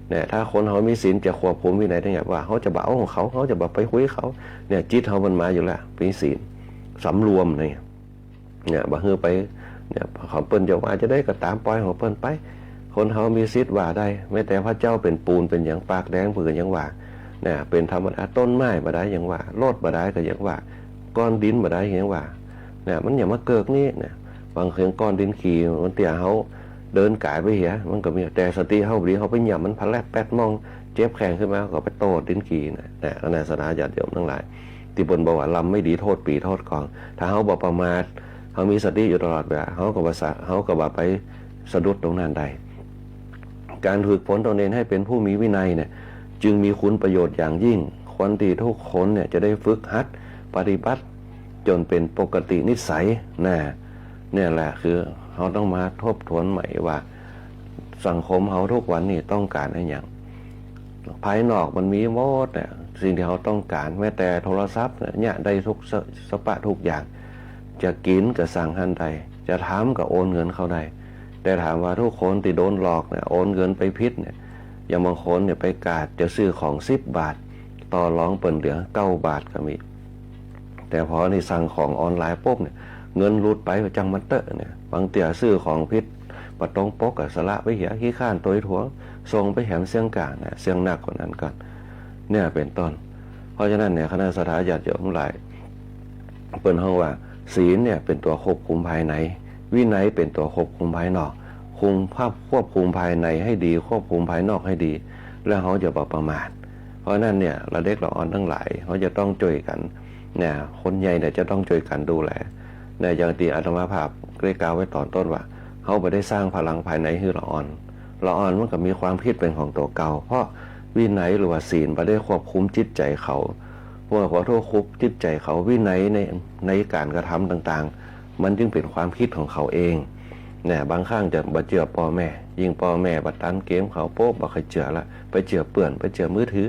D: เนี่ยถ้าคนเขามีศีลจะควบคุมวินัยได้ไงว่าเขาจะเบาของเขาจะแบบไปคุยเขาเนี่ยจิตเขามันมาอยู่แล้วมีศีลสำรวมเนี่ยบ่ฮือไปเนี่ยเขาเปิ้นจะว่าจะได้ก็ตามปล่อยของเปิ้นไปคนเขามีสิทธิ์ว่าได้แม้แต่พระเจ้าเป็นปูนเป็นอย่างปากแดงเผืออย่างว่าเนี่ยเป็นธรรมดาต้นไม้บ่ได้อย่างว่าโลดบ่ได้ก็อย่างว่าก้อนดินบ่ได้อย่างว่าเนี่ยมันอย่ามาเกิกนี่เนี่ยบางเสียงก้อนดินขี่มันเตี่ยเขาเดินกายไปเหี้ยมันก็มีแต่สติเขาดีเขาไปหย่ำมันพันแลบแป๊ดมองเจ็บแข้งขึ้นมาก็ไปโตดินขี่เนี่ยคณะสัตยาญาติโยมทั้งหลายที่บนบอกว่าลำไม่ดีโทษปีโทษกองถ้าเขาบอกประมาทเขามีสติอยู่ตลอดเวลาเขาก็ไปสะดุดตรงนั้นได้การฝึกฝนตนเองให้เป็นผู้มีวินัยเนี่ยจึงมีคุณประโยชน์อย่างยิ่งคนที่ทุกคนเนี่ยจะได้ฝึกหัดปฏิบัติจนเป็นปกตินิสัยเนี่ยแหละคือเขาต้องมาทบทวนใหม่ว่าสังคมเขาทุกวันนี้ต้องการอะไรอย่างภายนอกมันมีหมดเนี่ยสิ่งที่เขาต้องการแม้แต่โทรศัพท์เนี่ยได้ทุกสปะทุกอย่างจะกินก็สั่งหันใดจะถามก็โอนเงินเขาได้แต่ถามว่าทุกคนที่โดนหลอกเนี่ยโอนเงินไปพิษเนี่ยอย่างบางคนเนี่ยไปกาดจะซื้อของ10 บาทต่อรองเปิ่นเหลือ9 บาทก็มีแต่พอในสั่งของออนไลน์ปุ๊บเนี่ยเงินรูดไปจังมันเตอะเนี่ยบางเตี่ยซื้อของพิษปะตรงปกกับสละไปเหียขี้ข้านตัวถั่วส่งไปแหมเสียงกาเนี่ยเสียงหนักกว่านั้นกันเนี่ยเป็นต้นเพราะฉะนั้นเนี่ยคณะสัตยาญาติโยมหลายเปิ่นห้องว่าศีลเนี่ยเป็นตัวควบคุมภายในวินัยเป็นตัวควบคุมภายนอกควบคุมภายในให้ดีควบคุมภายนอกให้ดีแล้วเขาจะบ่ประมาทเพราะนั้นเนี่ยเราเด็กเราอ่อนทั้งหลายเขาจะต้องช่วยกันเนี่ยคนใหญ่เนี่ยจะต้องช่วยกันดูแลในอย่างที่อาตมาภาพได้กล่าวไว้ตอนต้นว่าเขาไปได้สร้างพลังภายในให้เราอ่อนมันก็มีความคิดเป็นของตัวเก่าเพราะวินัยหรือว่าศีลไปได้ควบคุมจิตใจเขาเมื่อขอโทษคุบจิตใจเขาวินัยในการกระทำต่างๆมันจึงเป็นความคิดของเขาเองเนี่ยบางครั้งจะบ่เจือพ่อแม่ยิ่งพ่อแม่บัดตันเกมเขาโป๊ะบ่เคยเจือละไปเจือเปื่อนไปเจือมือถือ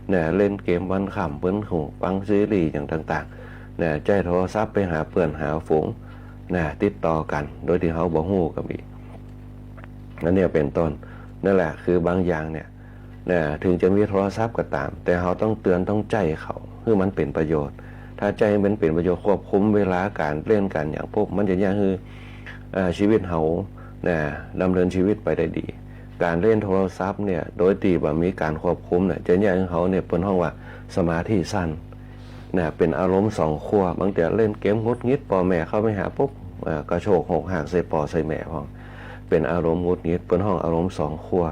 D: เนี่ยเล่นเกมวันค่ำเปิ้นหูฟังซีรีส์อย่างต่างๆเนี่ยใจโทรศัพท์ไปหาเปื่อนหาฝูงเนี่ยติดต่อกันโดยที่เขาบ่ฮู้ก็มีนั่นเนี่ยเป็นต้นนั่นแหละคือบางอย่างเนี่ยถึงจะมีโทรศัพท์ก็ตามแต่เขาต้องเตือนต้องใจเขาเพื่อมันเป็นประโยชน์ถ้าใจมันเป็นประโยชน์ควบคุมเวลาการเล่นกันอย่างพวกมันจะยากคือชีวิตเขาดำเนินชีวิตไปได้ดีการเล่นโทรศัพท์เนี่ยโดยตีแบบมีการควบคุมเนี่ยจะยากให้เขาเนี่ยเป็นห้องว่าสมาธิสั้นเป็นอารมณ์2 ขั้วบางแต่เล่นเกมงดงิดพ่อแม่เข้าไปหาปุ๊บกระโชกหกหักใส่พ่อใส่แม่พ้องเป็นอารมณ์งดงิดเป็นห้องอารมณ์2 ขั้ว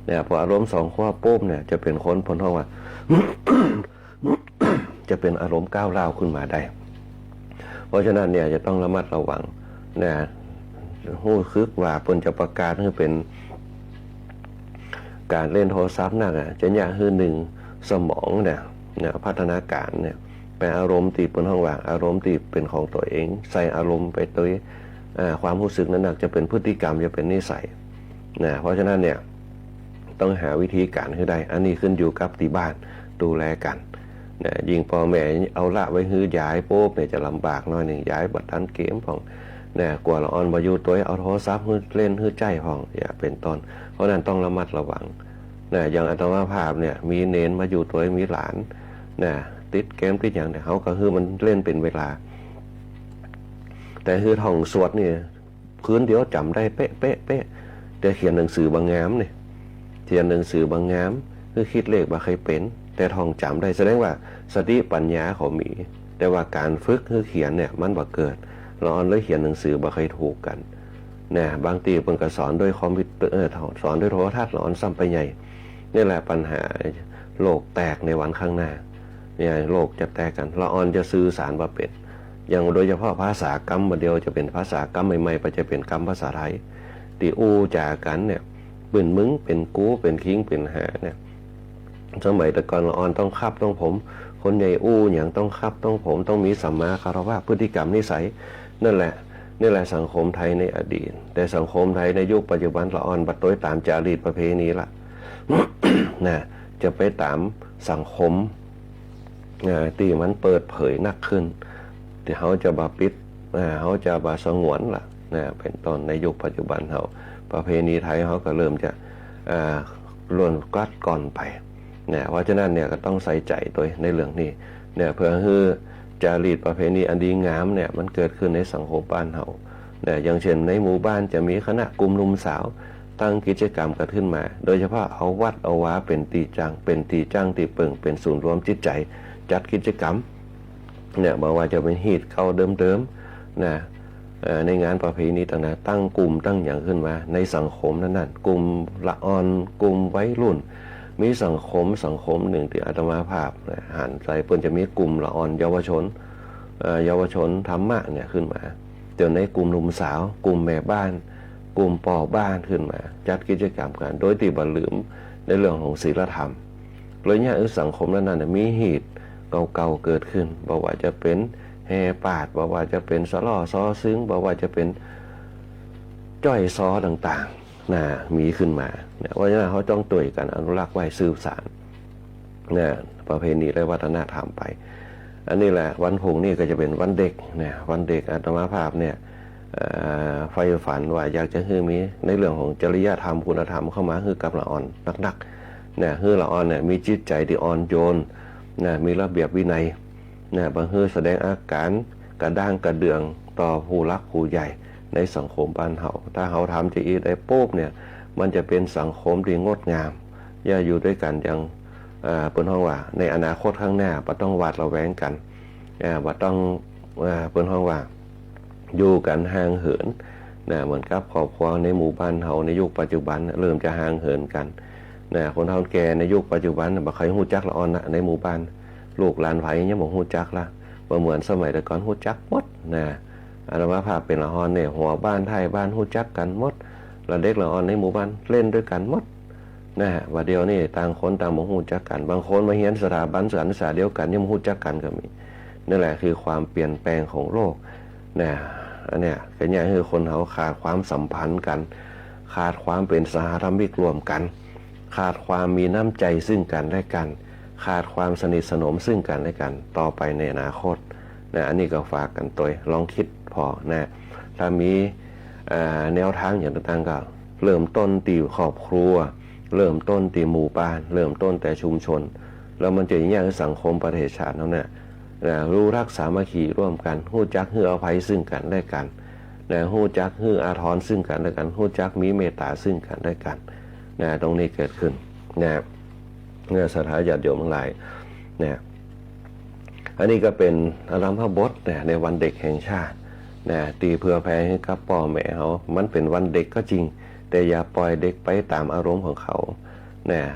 D: เนี่ยพออารมณ์2 ขั้วปุ๊บเนี่ยจะเป็นคนพ้นห้องว่า จะเป็นอารมณ์ก้าวร้าวขึ้นมาได้เพราะฉะนั้นเนี่ยจะต้องระมัดระวังหู้คึกว่าเพิ่นจะประกาศให้เป็นการเล่นโทรศัพท์นั่นจะยากคือ1สมองเนี่ยพัฒนาการเนี่ยเป็นอารมณ์ที่เป็นห้องว่าอารมณ์ที่เป็นของตัวเองใส่อารมณ์ไปตัวความรู้สึกนั้นจะเป็นพฤติกรรมจะเป็นนิสัยเพราะฉะนั้นเนี่ยต้องหาวิธีการให้ได้อันนี้ขึ้นอยู่กับที่บ้านดูแลกันยิงพ่อแม่เอาละไว้ฮื้อย้ายโป๊บเนี่ยจะลำบากหน่อยหนึ่งย้ายบัดทันเกมของกว่าเราออนมาอยู่ตัวเอาโทรศัพท์ฮื้อเล่นฮื้อใจของอย่าเป็นต้นเพราะนั้นต้องระมัดระวังอย่างอาตมาภาพเนี่ยมีเนนมาอยู่ตัวมีหลานติดเกมติดอย่างเนี่ยเขาก็ฮื้อมันเล่นเป็นเวลาแต่ฮื้อท่องสวดนี่พื้นเดียวจำได้เป๊ะแต่เขียนหนังสือบางงามเนี่ยเขียนหนังสือบางงามคือคิดเลขบ่เคยเป็นแต่ท่องจำได้แสดงว่าสติปัญญาเขามีแต่ว่าการฝึกคือเขียนเนี่ยมันบ่เกิดเราอ่อนเลยเขียนหนังสือบ่เคยถูกกันบางทีเพิ่นก็สอนด้วยคอมพิวเตอร์สอนด้วยโทรทัศน์เราอ่อนซ้ำไปใหญ่นี่แหละปัญหาโลกแตกในวันข้างหน้า เนี่ยโลกจะแตกกันละออนจะสื่อสารว่าเป็นอย่างโดยเฉพาะภาษากรรมเดียวจะเป็นภาษากรรมใหม่ๆไปจะเป็นกรรมภาษาไทยตีอูจากกันเนี่ยเป็นมึงเป็นกูเป็นคิงเป็นหาเนี่ยสมัยแต่ก่อนละออนต้องคับต้องผมคนใหญ่อู้อย่างต้องคับต้องผมต้องมีสัมมาคารวะพฤติกรรมนิสัยนั่นแหละสังคมไทยในอดีตแต่สังคมไทยในยุคปัจจุบันละออนบัดต้อยตามจารีตประเพณีละ นะจะไปตามสังคมที่มันเปิดเผยนักขึ้นที่เขาจะบาปิดเขาจะบาสงวนล่ะเป็นต้นในยุคปัจจุบันเขาประเพณีไทยเขาก็เริ่มจะล้วนกัดก่อนไปเพราะฉะนั้นเนี่ยก็ต้องใส่ใจตัวในเรื่องนี้เพื่อให้จารีตประเพณีอันดีงามเนี่ยมันเกิดขึ้นในสังคมบ้านเขาอย่างเช่นในหมู่บ้านจะมีคณะกลุ่มหนุ่มสาวตั้งกิจกรรมกันขึ้นมาโดยเฉพาะเอาวัดเอาวาเป็นตีจังตีเปิงเป็นศูนย์รวมจิตใจจัดกิจกรรมบอกว่าจะเป็นฮีตเข้าเดิมในงานประเพณีต่างๆตั้งกลุ่มตั้งอย่างขึ้นมาในสังคมนั้นกลุ่มละอ่อนกลุ่มวัยรุ่นมีสังคมหนึ่งที่อาตมาภาพหันใจเพิ่นจะมีกลุ่มละอ่อนเยาวชนธรรมะเนี่ยขึ้นมาเดี๋ยวในกลุ่มหนุ่มสาวกลุ่มแม่บ้านกลุ่มป่อบ้านขึ้นมาจัดกิจกรรมกันโดยที่บ่ลืมในเรื่องของศีลธรรมเลยเนี่ยสังคมนั้นมีเหตุเก่าๆเกิดขึ้นบอกว่าจะเป็นแห่ปาดบอกว่าจะเป็นสะล่อซ้อซึ้งบอกว่าจะเป็นจ้อยซ้อต่างๆมีขึ้นมาเพราะฉะนั้นเขาต้องต่วยกันอนุรักษ์ไว้สืบสานประเพณีและวัฒนธรรมไปอันนี้แหละวันพุ่งนี่ก็จะเป็นวันเด็กวันเด็กอาตมาภาพเนี่ยไฟฝันว่าอยากจะให้มีในเรื่องของจริยธรรมคุณธรรมเข้ามาคือกับละอ่อนนักคือละอ่อนเนี่ยมีจิตใจที่อ่อนโยนมีระเบียบวินัยบางแสดงอาการกระด้างกระเดืองต่อผู้รักผู้ใหญ่ในสังคมบ้านเฮาถ้าเฮาทำจะอีได้ปุ๊บเนี่ยมันจะเป็นสังคมที่งดงามอย่าอยู่ด้วยกันอย่างเปิ้นฮ้องว่าในอนาคตข้างหน้าบ่ต้องหวาดระแวงกันบ่ต้องเปิ้นฮ้องว่าอยู่กันห่างเหินเหมือนกับครอบครัวในหมู่บ้านเฮาในยุคปัจจุบันเริ่มจะห่างเหินกันคนเฒ่าแก่ในยุคปัจจุบันบ่เคยฮู้จักละอ่อนในหมู่บ้านลูกหลานไผยังบ่ฮู้จักละบ่เหมือนสมัยแต่ก่อนฮู้จักหมดอาตมาภาพเป็นละอ่อนเนี่ยหัวบ้านท้ายบ้านฮู้จักกันหมดแล้วเด็กละอ่อนในหมู่บ้านเล่นด้วยกันหมดว่าเดียวนี่ต่างคนต่างบ่ฮู้จักกันบางคนมาเรียนสถาบันศึกษาเดียวกันยังบ่ฮู้จักกันก็มีนั่นแหละคือความเปลี่ยนแปลงของโลกอันเนี้ยก็เนี่ยคือคนเขาขาดความสัมพันธ์กันขาดความเป็นสหธรรมิกรวมกันขาดความมีน้ำใจซึ่งกันและกันขาดความสนิทสนมซึ่งกันและกันต่อไปในอนาคตอันนี้ก็ฝากกันตัวลองคิดพอถ้ามีแนวทางอย่างต่างๆก็เริ่มต้นตีครอบครัวเริ่มต้นตีหมู่บ้านเริ่มต้นแต่ชุมชนแล้วมันจะอย่างสังคมประเทศชาติเนี่ยรู้รักสามัคคีร่วมกันฮู้จักฮืออภัยซึ่งกันและกันฮู้จักฮืออาทรซึ่งกันและกันฮู้จักมีเมตตาซึ่งกันและกันตรงนี้เกิดขึ้นสถาญาติโยมทั้งหลายอันนี้ก็เป็นอารมพบทในวันเด็กแห่งชาติตีเพื่อแผ่ให้กับพ่อแม่เขามันเป็นวันเด็กก็จริงแต่อย่าปล่อยเด็กไปตามอารมณ์ของเขา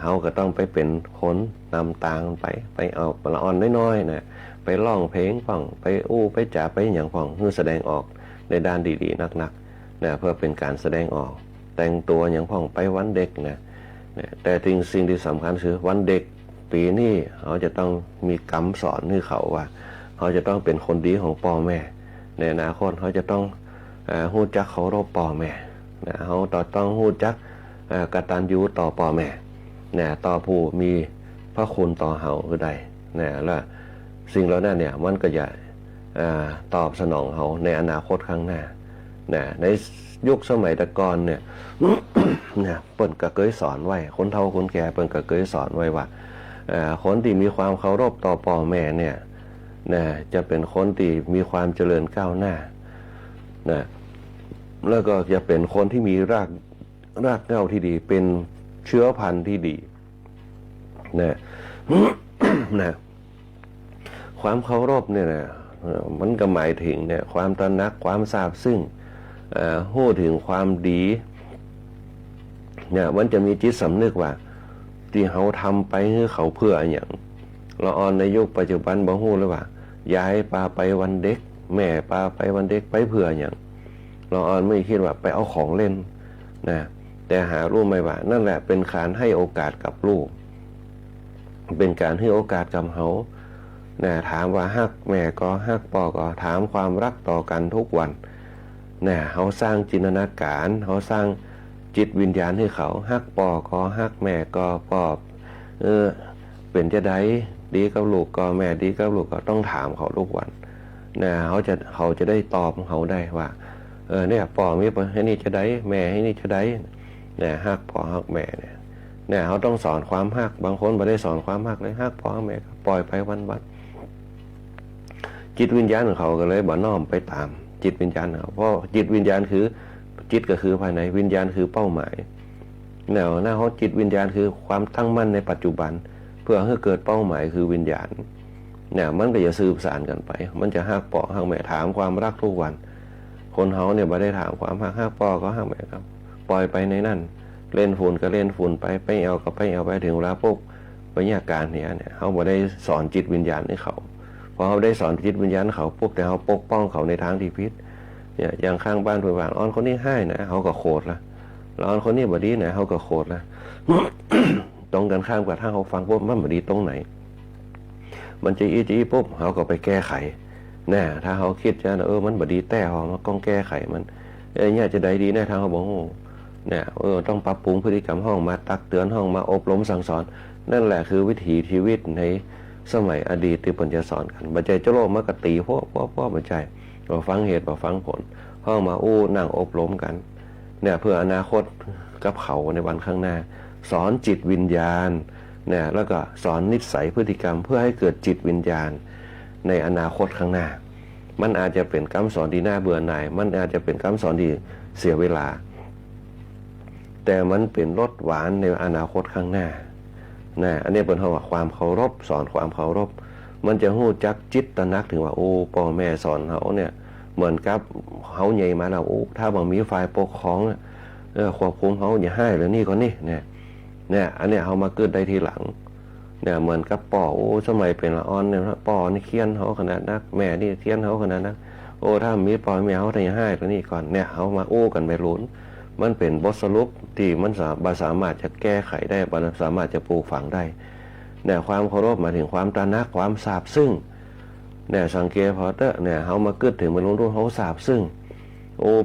D: เขาก็ต้องไปเป็นคนนำทางไปเอาละอ่อนน้อยๆไปร้องเพลงฟังไปอู้ไปจ่าไปอย่างฟังเพื่อแสดงออกในด้านดีๆนักๆเพื่อเป็นการแสดงออกแต่งตัวอย่างฟังไปวันเด็กแต่สิ่งที่สำคัญคือวันเด็กปีนี้เขาจะต้องมีกรรมสอนให้เขาว่าเขาจะต้องเป็นคนดีของพ่อแม่ในอนาคตเขาจะต้องฮู้จักเคารพพ่อแม่เขาต้องฮู้จักกตัญญูต่อพ่อแม่ต่อผู้มีพระคุณต่อเขาคือใดแล้วสิ่งเหล่านั้นเนี่ยมันก็จะตอบสนองเขาในอนาคตข้างหน้าในยุคสมัยตะกอนเนี่ยเปิ้นก็เคยสอนไว้คนเฒ่าคนแก่เปิ้นก็เคยสอนไว้ว่าคนที่มีความเคารพต่อพ่อแม่เนี่ยจะเป็นคนที่มีความเจริญก้าวหน้าแล้วก็จะเป็นคนที่มีรากเหง้าที่ดีเป็นเชื้อพันธุ์ที่ดีความเคารพเนี่ยมันก็หมายถึงความตระหนักความทราบซึ้งฮู้ถึงความดีมันจะมีจิตสำนึกว่าที่เขาทำไปให้เขาเพื่ออย่าง ละออนในยุคปัจจุบันบ่ฮู้เลยว่า ยายพาไปวันเด็ก แม่พาไปวันเด็กไปเพื่ออย่างละออนไม่คิดว่าไปเอาของเล่นนะแต่หารู้ไหมว่านั่นแหละเป็นการให้โอกาสกับลูกเป็นการให้โอกาสกับเขานะถามว่าฮักแม่ก็ฮักพ่อก็ถามความรักต่อกันทุกวันนะเขาสร้างจินตนาการเขาสร้างจิตวิญญาณให้เขาฮักพ่อก็ฮักแม่ก็พ่อเป็นจะได้ดีกับลูกก็แม่ดีกับลูกก็ต้องถามเขาทุกวันนะเขาจะได้ตอบเขาได้ว่าเนี่ยพ่อมีให้นี่จะได้แม่ให้นี่จะได้เนี่ยฮักพ่อฮักแม่เนี่ยเขาต้องสอนความฮักบางคนไม่ได้สอนความฮักเลยฮักพ่อฮักแม่ก็ปล่อยไปวันจิตวิญญาณของเขาก็เลยบ่น้อมไปตามจิตวิญญาณเขาเพราะจิตวิญญาณคือจิตก็คือภายในวิญญาณคือเป้าหมายแนวหน้าเขาจิตวิญญาณคือความตั้งมั่นในปัจจุบันเพื่อให้เกิดเป้าหมายคือวิญญาณเนี่ยมันก็จะสืบสานกันไปมันจะฮักพ่อฮักแม่ถามความรักทุกวันคนเขาเนี่ยไม่ได้ถามความฮักพ่อก็ฮักแม่ครับปล่อยไปในนั่นเล่นฝุ่นก็เล่นฝุ่นไปเอาก็ไปเอาไปถึงเวลาปุ๊บวิญญาการเนี่ยเขาไม่ได้สอนจิตวิญญาณให้เขาพอเขาได้สอนจิตวิญญาณเขาปุ๊บแต่เขาปกป้องเขาในทางที่ผิดเนี่ยอย่างข้างบ้านเพื่อนบ้านอ้อนคนนี้ให้นะเขาก็โคตรละแล้วอ้อนคนนี้บดีนะเขาก็โคตรละ ตรงกันข้ามกับถ้าเขาฟังปุ๊บมันบดีตรงไหนมันจะอีปุ๊บเขาก็ไปแก้ไขนะถ้าเขาคิดจะมันบดีแต่เขามาก้องแก้ไขมันเนี่ยจะได้ดีแน่ทางเขาบอกเนี่ยต้องปรับปรุงพฤติกรรมห้องมาตักเตือนห้องมาอบรมสั่งสอนนั่นแหละคือวิถีชีวิตในสมัยอดีตที่เพิ่นจะสอนกันบัจจัยเจ้าโลกมากตีพวกบัจจัยมาฟังเหตุมาฟังผลห้องมานั่งอบรมกันเนี่ยเพื่ออนาคตกับเขาในวันข้างหน้าสอนจิตวิญญาณเนี่ยแล้วก็สอนนิสัยพฤติกรรมเพื่อให้เกิดจิตวิญญาณในอนาคตข้างหน้ามันอาจจะเป็นคำสอนที่น่าเบื่อหน่ายมันอาจจะเป็นคำสอนที่เสียเวลาแต่มันเป็นรสหวานในอนาคตข้างหน้านะอันนี้เป็นความเคารพสอนความเคารพมันจะหู้จักจิตตระหนักถึงว่าพ่อแม่สอนเขาเนี่ยเหมือนกับเขาใหญ่มาแล้วถ้าบ่มีฝ่ายปกครองควบคุมเขาอย่าให้แล้วนี่ก็นี่เนี่ยอันนี้เขามาเกิดได้ทีหลังเนี่ยเหมือนกับป่อสมัยเป็นละอ่อนเนี่ยป่อนี่เคียนเขาขนาดนักแม่นี่เคียนเขาขนาดนักถ้ามีป่อแม่เขาจะให้แล้วนี่ก่อนเนี่ยเขามากันไปลุ้นมันเป็นบทสรุปที่มันสามารถจะแก้ไขได้สามารถจะปลูกฝังได้เนี่ยความเคารพมาถึงความตระหนักความซาบซึ้งเนี่ยสังเกตพอเตอร์เนี่ยเขามาเกิดถึงมันรู้เขาซาบซึ้ง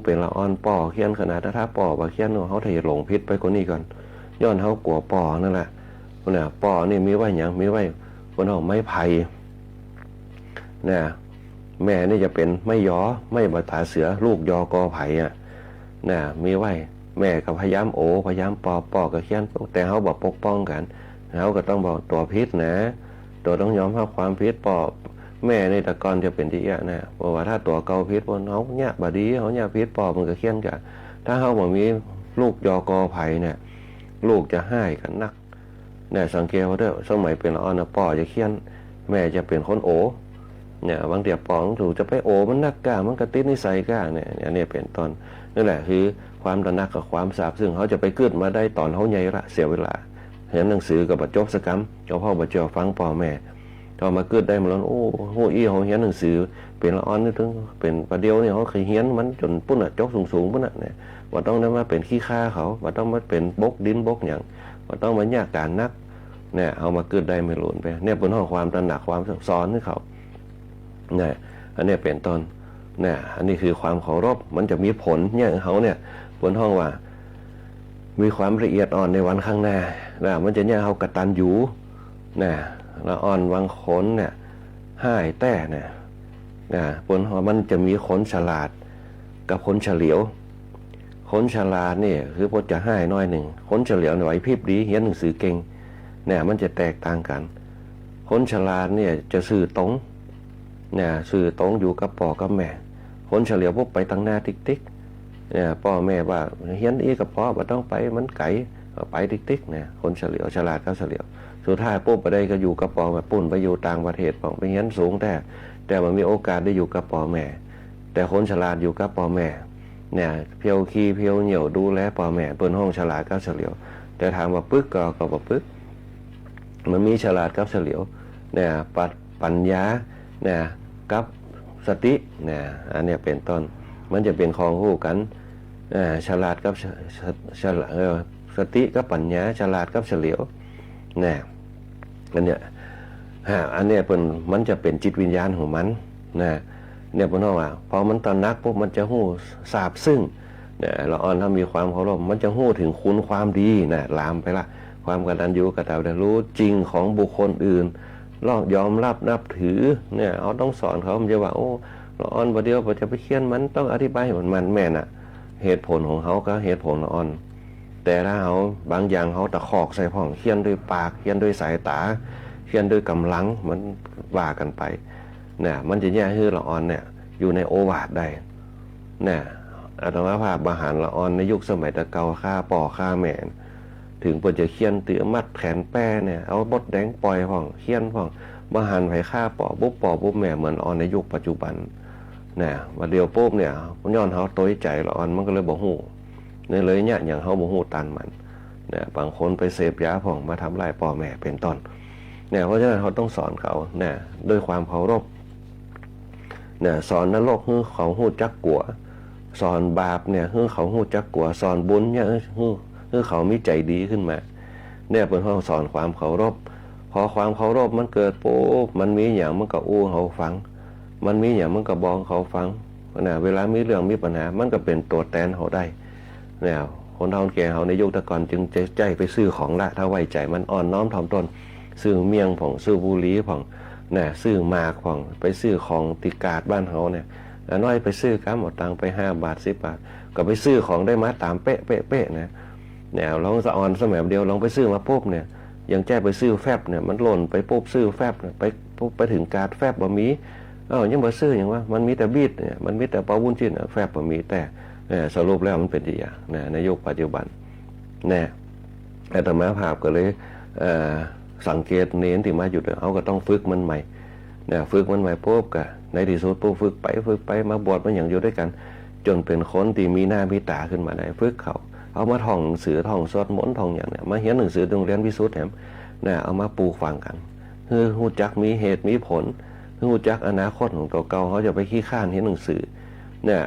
D: เป็นละอ่อนป่อเคียนขนาดถ้าป่อบ่เคียนเขาถือหลงพิษไปคนนี้ก่อนย้อนเขากลัวป่อนั่นแหละเนี่ยป่อนี่มีไว้อย่างมีไว้คนเขาไม่ไผ่เนี่ยแม่นี่จะเป็นไม่ยอไม่บาตาเสือลูกยอกอไผ่น่ะมีไว้แม่ก็พยายามพยายามปอก็เขียนแต่เขาบอกปกป้องกันเขาก็ต้องบอกตัวพิษนะตัวต้องยอมรับความพิษแม่ในตะกอนจะเป็นที่นะเพราะว่าถ้าตัวเกาพิษบนเขาเนี่ยบดีเขาเนี่ยพิษมันก็เขียนกันถ้าเขาบอกมีลูกยอกอไผ่เนี่ยลูกจะให้กันนักเนี่ยสังเกตว่าสมัยเป็นละอ่อนปอจะเขียนแม่จะเป็นคนเนี่ยบางเดียปองถูกจะไปมันนักกล้ามันกระติดนิสัยกล้าเนี่ยอันนี้เป็นต้นนั่นแหละคือความตระหนักกับความทราบซึ่งเขาจะไปเกิดมาได้ตอนเขาใหญ่ละเสียเวลาเห็นหนังสือกับบัจจบสกรรมกับพ่อบัจเจาฟังพ่อแม่พอมาเกิดได้มาแล้วเขาเห็นหนังสือเป็นละอ่อนนี่ถึงเป็นประเดี๋ยวเนี่ยเขาเคยเห็นมันจนปุ่นจกสูงปุ่นเนี่ยว่าต้องได้มาเป็นขี้ข้าเขาว่าต้องมาเป็นบกดินบกอย่างว่าต้องมาแยกการนักเนี่ยเอามาเกิดได้ไม่หลุนไปเนี่ยเป็นห้องความตระหนักความสอนให้เขาเนี่ยอันนี้เป็นต้นเนี่ยอันนี้คือความเคารพมันจะมีผลเนี่ยเขาเนี่ยบนห้องว่ามีความละเอียดอ่อนในวันข้างหน้าแล้วมันจะเนี่ยเขากตัญญูเนี่ยละอ่อนวังขนเนี่ยให้แต่เนี่ยบนห้องมันจะมีขนฉลาดกับขนเฉลียวขนฉลาดเนี่ยคือพอจะให้น้อยหนึ่งขนเฉลียวไหวพริบดีเขียนหนังสือเก่งเนี่ยมันจะแตกต่างกันขนฉลาดเนี่ยจะสื่อตรงเนี่ยสื่อตรงอยู่กับพ่อกับแม่คนเฉลียวพวกไปตั้งหน้าติ๊กเนี่ยพ่อแม่ว่าเฮียนอีกับพ่อว่าต้องไปมันไก่ไปติ๊กเนี่ยคนเฉลียวฉลาดก็เฉลียวสุดท้ายปุ๊บไปได้ก็อยู่กับพ่อแบบปุ่นไปอยู่ต่างประเทศปองไปเฮียนสูงแต่มันมีโอกาสได้อยู่กับพ่อแม่แต่คนฉลาดอยู่กับพ่อแม่เนี่ยเพียวขี้เพียวเหนียวดูแลพ่อแม่เปิดห้องฉลาดก็เฉลียวแต่ถามว่าปึ๊กก็ว่าปึ๊กมันมีฉลาดกับเฉลียว เนี่ยปัญญาเนี่ยกับสติเนี่ยอันเนี้ยเป็นต้นมันจะเป็นของคู่กันฉลาดกับสติกับปัญญาฉลาดกับเฉลียวเนี่ยอันเนี้ยเป็นมันจะเป็นจิตวิญญาณของมันนะเนี่ยเป็นว่าพอมันตระหนักปุ๊บมันจะหู้ทราบซึ่งเนี่ยละอ่อนถ้ามีความเคารพมันจะหู้ถึงคุณความดีนะลามไปละความกตัญญูกตเวทีรู้จริงของบุคคลอื่นยอมรับนับถือเนี่ยเอาต้องสอนเขามันจะว่าโอ้ละอ่อนประเดี๋ยวจะไปเขียนมันต้องอธิบายให้มันแม่น่ะเหตุผลของเขาก็เหตุผลละอ่อนแต่ถ้าเขาบางอย่างเขาตะคอกใส่ผ่องเขียนด้วยปากเขียนด้วยสายตาเขียนด้วยกำลังมันว่ากันไปเนี่ยมันจะแย่คือละอ่อนเนี่ยอยู่ในโอวาทได้เนี่ยอาตมาภาพบาหารละอ่อนในยุคสมัยตะเกาฆ่าป่อฆ่าแม่ถึงเปิดจะเขียนเตือมัดแขนแป้เนี่ยเอาบดแดงปล่อยผ่องเขียนผ่องบาหารไผ่ฆ่าป่อปุ๊บแม่เหมือนอ่อนในยุคปัจจุบันเนี่ยวันเดียวปุ๊บเนี่ยย้อนเขาตัวใจละอ่อนมันก็เลยบอกหูเนี่ยเลยเนี่ยอย่างเขาบอกหูตันมันเนี่ยบางคนไปเสพยาผ่องมาทำลายป่อแม่เป็นต้นเนี่ยเพราะฉะนั้นเขาต้องสอนเขาเนี่ยด้วยความเคารพเนี่ยสอนนรกให้เขาหูจักกัวสอนบาปเนี่ยให้เขาหูจักกัวสอนบุญเนี่ยให้เขามีใจดีขึ้นมาเนี่ยเป็นห้องสอนความเคารพพอความเคารพมันเกิดปุ๊บมันมีอย่างมันก็อู้เขาฟังมันมีอย่างมันก็บอกเขาฟังเนี่ยเวลามีเรื่องมีปัญหามันก็เป็นตัวแทนเขาได้เนี่ยคนเฒ่าแก่เขาในยุคตะก่อนจึงใจไปซื้อของละถ้าไว้ใจมันอ่อนน้อมถ่อมตนซื้อเมียงผ่องซื้อบุหรี่ผ่องเนี่ยซื้อหมากผ่องไปซื้อของติกาดบ้านเขาเนี่ยน้อยไปซื้อครับหมดตังไป5 บาท10 บาทก็ไปซื้อของได้มาตามเป๊ะนะเนี่ยลองสะออนสมัยเดียวลองไปซื้อมาปุ๊บเนี่ยยังแจ้ไปซื้อแฟบเนี่ยมันหล่นไปปุ๊บซื้อแฟบไปปุ๊บไปถึงการแฟบบะหมี่ยังบ่ซื้ออย่างว่ามันมีแต่บีดเนี่ยมันมีแต่ปลาวุ้นจิ้นแฟบบะหมี่แต่สรุปแล้วมันเป็นอย่างในยุคปัจจุบันเนี่ยอาตมาภาพก็เลยสังเกตเน้นที่มาอยู่เดี๋ยวเขาก็ต้องฝึกมันใหม่เนี่ยฝึกมันใหม่ปุ๊บก็ในที่สุดปุ๊บฝึกไปมาบวชมันอย่างอยู่ด้วยกันจนเป็นคนที่มีหน้ามีตาขึ้นมาได้ฝึกเขาเอามาท่องหนังสือท่องสวดมนต์ท่องอย่างเนี่ยมาเรียนหนังสือโรงเรียนวิสุทธิ์เนี่ยเอามาปลูกฝังกันคือหูจักมีเหตุมีผลหูจักอนาคตของตัวเก่าเขาจะไปขี้ข้านเรียนหนังสือเนี่ย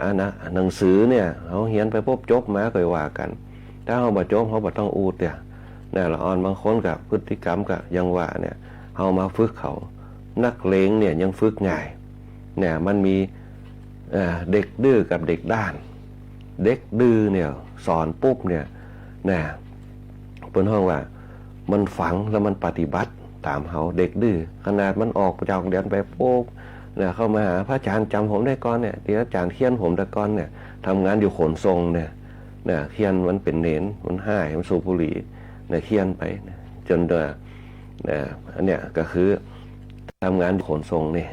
D: หนังสือเนี่ยเขาเรียนไปปุ๊บจบมาก็ว่ากันถ้าเขาบ่จบเขาบ่ต้องอูดเนี่ยละอ่อนบางคนกับพฤติกรรมกับยังว่าเนี่ยเอามาฝึกเขานักเลงเนี่ยยังฝึกง่ายเนี่ยมันมีเด็กดื้อกับเด็กด้านเด็กดื้อเนี่ยสอนปุ๊บเนี่ยเป็นห้องว่ามันฝังแล้วมันปฏิบัติตามเขาเด็กดื้อขนาดมันออกจากเรียนไปปุ๊บเนี่ยเข้ามาหาพระอาจารย์จำผมได้ก่อนเนี่ยที่อาจารย์เขียนผมแต่ก่อนเนี่ยทำงานอยู่ขนทรงเนี่ยเขียนมันเป็นเนนมันห้ายมันสูบบุหรี่เนี่ยเขียนไปจนอันเนี้ยก็คือทำงานขนส่งนี่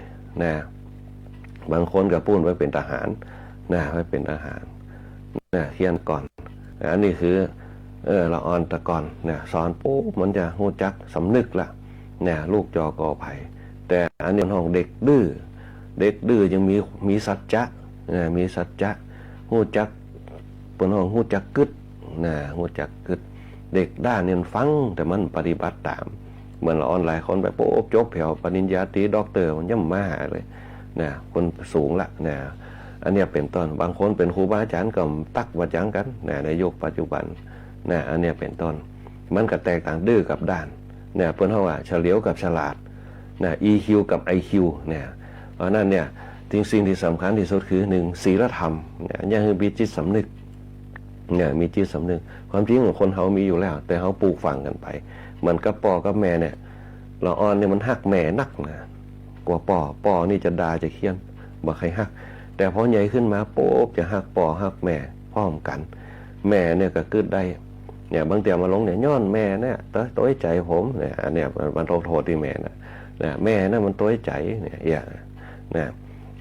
D: บางคนกับปุ้นไว้เป็นทหารไว้เป็นทหารเขียนก่อนอันนี้คือละอ่อนตะก่อนสอนปุ๊บมันจะหูจักสำนึกละลูกจอกอไผ่แต่อันนี้ห้องเด็กดื้อยังมีสัจจะมีสัจจะหูจักปนห้องหูจักกึดหูจักกึดเด็กด้านเนี่ยฟังแต่มันปฏิบัติตามเหมือนเราออนไลน์คนไปโป๊บจบแถวปริญญาตรีด็อกเตอร์มันย่ำมาหาเลยคนสูงละอันนี้เป็นต้นบางคนเป็นครูบาอาจารย์ก็ตักวัดยังกันในยุคปัจจุบันอันนี้เป็นต้นมันก็แตกต่างดื้อกับด้านเพิ่นว่าเฉลียวกับฉลาดEQ กับ IQ เพราะนั้นเนี่ยสิ่งที่สำคัญที่สุดคือ1ศีลธรรมนี่คือมีจิตสำนึกมีจิตสำนึกความจริงของคนเขามีอยู่แล้วแต่เขาปลูกฝังกันไปเหมือนกับพ่อกับแม่เนี่ยละอ่อนเนี่ยมันหักแม่นักกว่าพ่อนี่จะด่าจะเคี่ยนบ่ใครหักแต่พอใหญ่ขึ้นมาโป๊บจะหักพ่อหักแม่พร้อมกันแม่เนี่ยก็กึดได้บางเตียมาลงเนี่ยย้อนแม่เนี่ยต้อยใจผมอันเนี้ยมันโทษที่แม่แม่น่ะมันต้อยใจ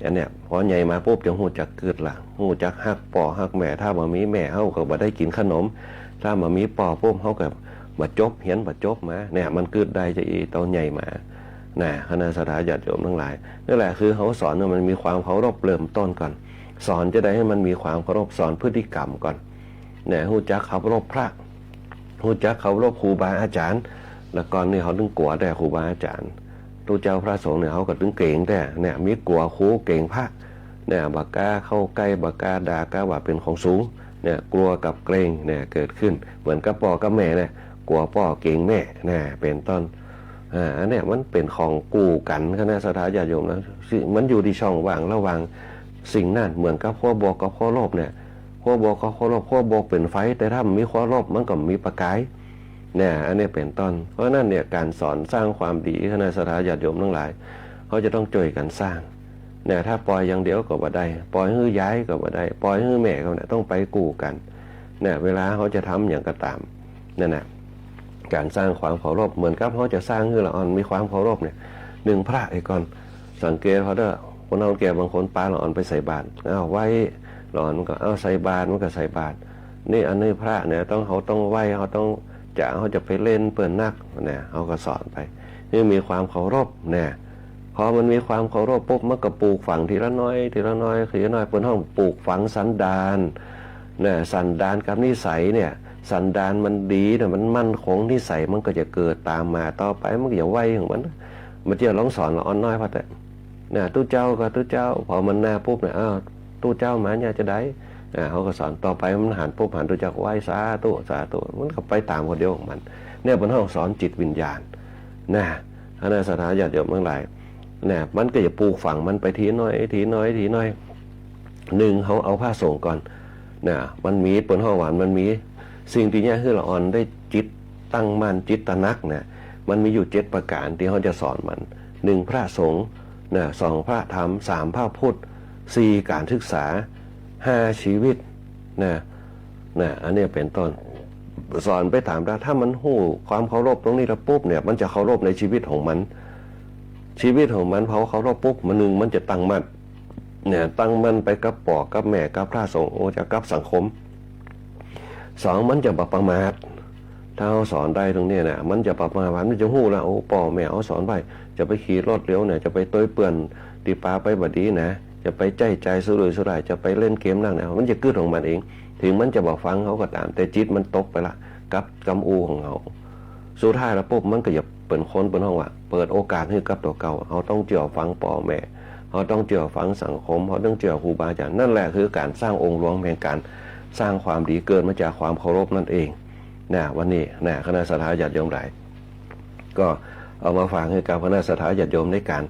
D: อันเนี้ยพอใหญ่มาปุ๊บจะหูจักกึดละหูจักหักพ่อหักแม่ถ้าบ่มีแม่เฮาก็บ่ได้กินขนมถ้าบ่มีพ่อปุ๊บเฮาก็บ่จบเห็นบ่จบมามันกึดได้จะอีตอนใหญ่มาคณะสัตยาญาติโยมทั้งหลายนั่นแหละคือเขาสอนว่ามันมีความเคารพเริ่มต้นก่อนสอนจะได้ให้มันมีความเคารพสอนพฤติกรรมก่อนฮู้จักเคารพพระฮู้จักเคารพครูบาอาจารย์แล้วก่อนนี่เขาต้องกลัวแต่ครูบาอาจารย์ ตู้เจ้าพระสงฆ์เนี่ยเขาก็ถึงเก่งแต่เนี่ยมีกลัวครูเก่งพระเนี่ยบักกาเข้าใกล้บักกาด่ากาว่าเป็นของสูงเนี่ยกลัวกับเกรงเนี่ยเกิดขึ้นเหมือนกับพ่อกับแม่เนี่ยกลัวพ่อเก่งแม่เนี่ยเป็นต้นอันเนี้ยมันเป็นของกู้กันคณะสัตยาโยมแล้วมันอยู่ที่ช่องว่างระหว่างสิ่งนั้นเหมือนกับขั้วบวกกับขั้วลบเนี่ยขั้วบวกกับขั้วลบขั้วบวกเป็นไฟแต่ถ้ามีขั้วลบมันก็มีประกายเนี่ยอันนี้เป็นต้นเพราะนั่นเนี่ยการสอนสร้างความดีคณะสัตยาโยมทั้งหลายเขาจะต้องช่วยกันสร้างเนี่ยถ้าปล่อยอย่างเดียวก็บ่ได้ปล่อยให้ย้ายก็บ่ได้ปล่อยให้แม่เขาเนี่ยต้องไปกู้กันเนี่ยเวลาเขาจะทำอย่างก็ตามนั่นแหละการสร้างความเคารพเหมือนกับเขาจะสร้างให้ละอ่อนมีความเคารพเนี่ยหนึ่งพระไอ้ก่อนสังเกตเขาเด้อคนเอาแก่บางคนปาละอ่อนไปใส่บาตรเอาไว้ละอ่อนมันก็เอาใส่บาตรมันก็ใส่บาตรนี่อันนี้พระเนี่ยเขาต้องไหวเขาต้องเขาจะไปเล่นเปิ่นนักเนี่ยเขาก็สอนไปนี่มีความเคารพเนี่ยพอมันมีความเคารพปุ๊บมันก็ปลูกฝังทีละน้อยทีละน้อยทีละน้อยเปิ่นห้องปลูกฝังสันดานเนี่ยสันดานกับนิสัยเนี่ยสันดานมันดีแต่มันมั่นคงนิสัยมันก็จะเกิดตามมาต่อไปมันก็อย่าไหวของมันจะลองสอนละอ่อนน้อยพอแต่เนี่ยตู้เจ้าก็ตู้เจ้าพอมันหน้าปุ๊บเนี่ยตู้เจ้าหมาเนี่ยจะได้เขาก็สอนต่อไปมันหันปุ๊บหันตู้เจ้าไหวสาธุมันก็ไปตามคนเดียวของมันเนี่ยเป็นห้องสอนจิตวิญญาณนะคณะสัตยาโยมทั้งหลายเนี่ยมันก็จะปลูกฝังมันไปทีน้อยทีน้อยทีน้อยหนึ่งเขาเอาผ้าส่งก่อนเนี่ยมันมีบนห้องหวานมันมีสิ่งที่เนี่ยคือละอ่อนได้จิตตั้งมั่นจิตตระหนักเนี่ยมันมีอยู่7ประการที่เขาจะสอนมัน1พระสงฆ์เนี่ย2พระธรรม3พระพุทธ4การศึกษา5ชีวิตนะอันนี้เป็นต้นสอนไปตามถ้ามันหู้ความเคารพตรงนี้แล้วปุ๊บเนี่ยมันจะเคารพในชีวิตของมันพอเคารพปุ๊บมันจะตั้งมั่นเนี่ยตั้งมั่นไปกับปอกับแม่กับพระสงฆ์จะกับสังคม2มันจะบ่ประมาทถ้าเราสอนได้ตรงนี้เนี่ยมันจะประมาทมันจะหู้แล้วป่อแม่เอาสอนไปจะไปขี่รถเร็วเนี่ยจะไปต้อยเปื่อนตีปลาไปบดีนะจะไปใจสุรุ่ยสุร่ายจะไปเล่นเกมนั่งเนี่ยมันจะกึดของมันเองถึงมันจะบอกฟังเขาก็ตามแต่จิตมันตกไปละกับกำอูของเขาสุดท้ายแล้วปุ๊บมันก็จะเปิดคนเปิดห้องว่าเปิดโอกาสให้กับตัวเก่าเขาต้องเจียวฟังป่อแม่เขาต้องเจียวฟังสังคมเขาต้องเจียวครูบาอาจารย์นั่นแหละคือการสร้างองค์รวมแห่งการสร้างความดีเกิดมาจากความเคารพนั่นเองนะวันนี้นะคณะสัตยาญาติโยมหลายก็เอามาฝากให้กับคณะสัตยาญาติโยมในการ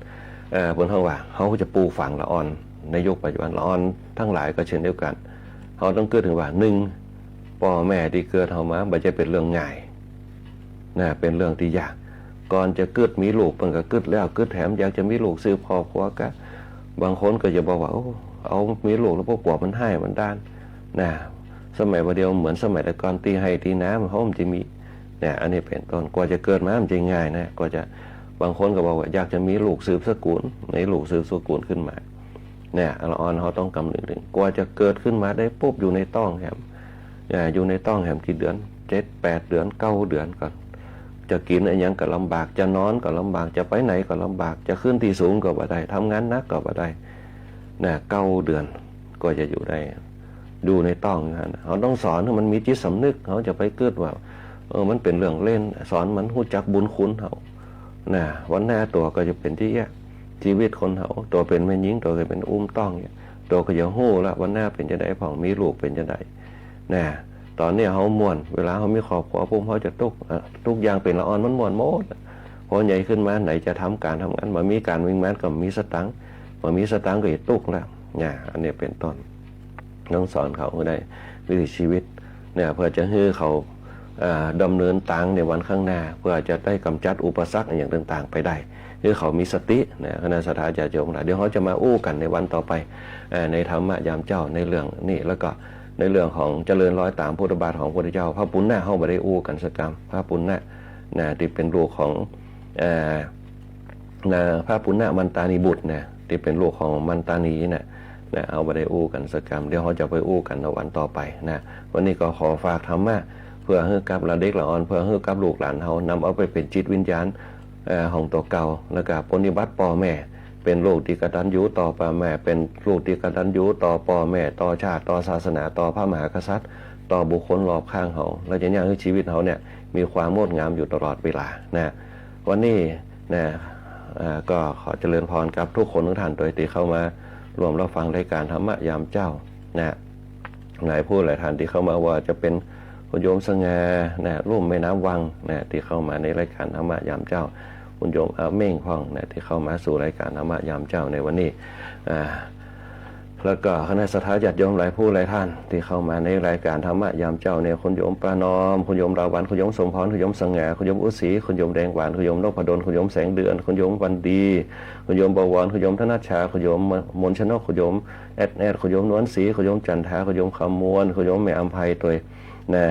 D: บนห้องว่าเขาจะปลูกฝังละอ่อนในยุคปัจจุบันละอ่อนทั้งหลายก็เช่นเดียวกันเขาต้องเกิดถึงว่า1พ่อแม่ที่เกิดเขามาไม่ใช่เป็นเรื่องง่ายนะเป็นเรื่องที่ยากก่อนจะเกิดมีลูกมันก็เกิดแล้วเกิดแถมอยากจะมีลูกสืบครอบครัวก็บางคนก็จะบอกว่าเอามีลูกแล้วพวกกลัวมันให้มันด้านนะสมัยวันเดียวเหมือนสมัยแต่ก่อนตีให้ตีน้ำเขามันจะมีเนี่ยอันนี้เป็นต้นกว่าจะเกิดมามันจะง่ายนะกว่าจะบางคนก็บอกว่าอยากจะมีลูกสืบสกุลในลูกสืบสกุลขึ้นมาเนี่ยละอ่อนเขาต้องกำหนดถึงกว่าจะเกิดขึ้นมาได้ปุ๊บอยู่ในต้องแหมอยู่ในต้องแหมกี่เดือน7-8 เดือน9 เดือนก่อนจะกินอะไรยังก็ลำบากจะนอนก็ลำบากจะไปไหนก็ลำบากจะขึ้นที่สูงก็บ่ได้ทำงานนักก็บ่ได้เนี่ย9 เดือนก็จะอยู่ได้ดูในต้องนะเขาต้องสอนให้มันมีจิตสำนึกเขาจะไปเกิดว่ามันเป็นเรื่องเล่นสอนมันรู้จักบุญคุณเขานะวันหน้าตัวก็จะเป็นที่ชีวิตคนเขาตัวเป็นแม่หญิงตัวก็เป็นต้องเนี่ยตัวก็จะหู้ละวันหน้าเป็นจะได้ผ่องมีลูกเป็นจะได้นะตอนนี้เขาม่วนเวลาเขามีครอบครัวปุ๊บเขาจะทุกอย่างเป็นละอ่อนมันม่วนหมดพอใหญ่ขึ้นมาไหนจะทำการทำงานมามีการวิ่งแม้นก็มีสตังค์มามีสตังค์ก็จะตุกแล้วเนี่ยอันนี้เป็นต้นต้องสอนเขาได้วิถีชีวิตเนี่ยเพื่อจะให้เขาดำเนินทางในวันข้างหน้าเพื่อจะได้กำจัดอุปสรรคอย่างต่างๆไปได้คือเขามีสตินะคณะสัตยาญาติโยมหลายเดี๋ยวเขาจะมาอู้กันในวันต่อไปในธรรมะยามเจ้าในเรื่องนี่แล้วก็ในเรื่องของเจริญร้อยตามพุทธบาทของพระพุทธเจ้าพระปุณณะเขาไม่ได้อู้กันสักคำพระปุณณะนะที่เป็นลูกของพระปุณณะมันตานีบุตรนะที่เป็นลูกของมันตานีนะเอาไปได้อู้กันสักคำเดี๋ยวเขาจะไปอู้กันในวันต่อไปนะวันนี้ก็ขอฝากธรรมะเพื่อให้กับละเด็กละอ่อนเพื่อให้กับลูกหลานเขานำเอาไปเป็นจิตวิญญาณของตัวเก่าแล้วก็ปฏิบัติพ่อแม่เป็นลูกที่กตัญญูต่อพ่อแม่เป็นลูกที่กตัญญูต่อพ่อแม่ต่อชาติต่อศาสนาต่อพระมหากษัตริย์ต่อบุคคลรอบข้างเขาและจะยังให้ชีวิตเขาเนี่ยมีความงดงามอยู่ตลอดเวลานะวันนี้นะ ก็ขอเจริญพรกับทุกคนทุกท่านโดยที่เข้ามารวมรับฟังรายการธรรมะยามเจ้านะหลายผู้หลายท่านที่เข้ามาว่าจะเป็นคุณโยมสง่านะร่มแม่น้ำวังนะที่เข้ามาในรายการธรรมะยามเจ้าคุณโยมอาเม่งพ่องนะที่เข้ามาสู่รายการธรรมะยามเจ้าในวันนี้แล้วก็คณะสัตยาญาติโยมหลายผู้หลายท่านที่เข้ามาในรายการธรรมะยามเจ้าเนี่ยคุณโยมประนอมคุณโยมราวันคุณโยมสมพรคุณโยมสง่าคุณโยมอุศรีคุณโยมแดงหวานคุณโยมนพดลคุณโยมแสงเดือนคุณโยมวันดีคุณโยมบวรคุณโยมธนชาคุณโยมมนชนกคุณโยมแอดคุณโยมนวลศรีคุณโยมจันทาคุณโยมคำมวลคุณโยมแม่อัมภัยตัวนะ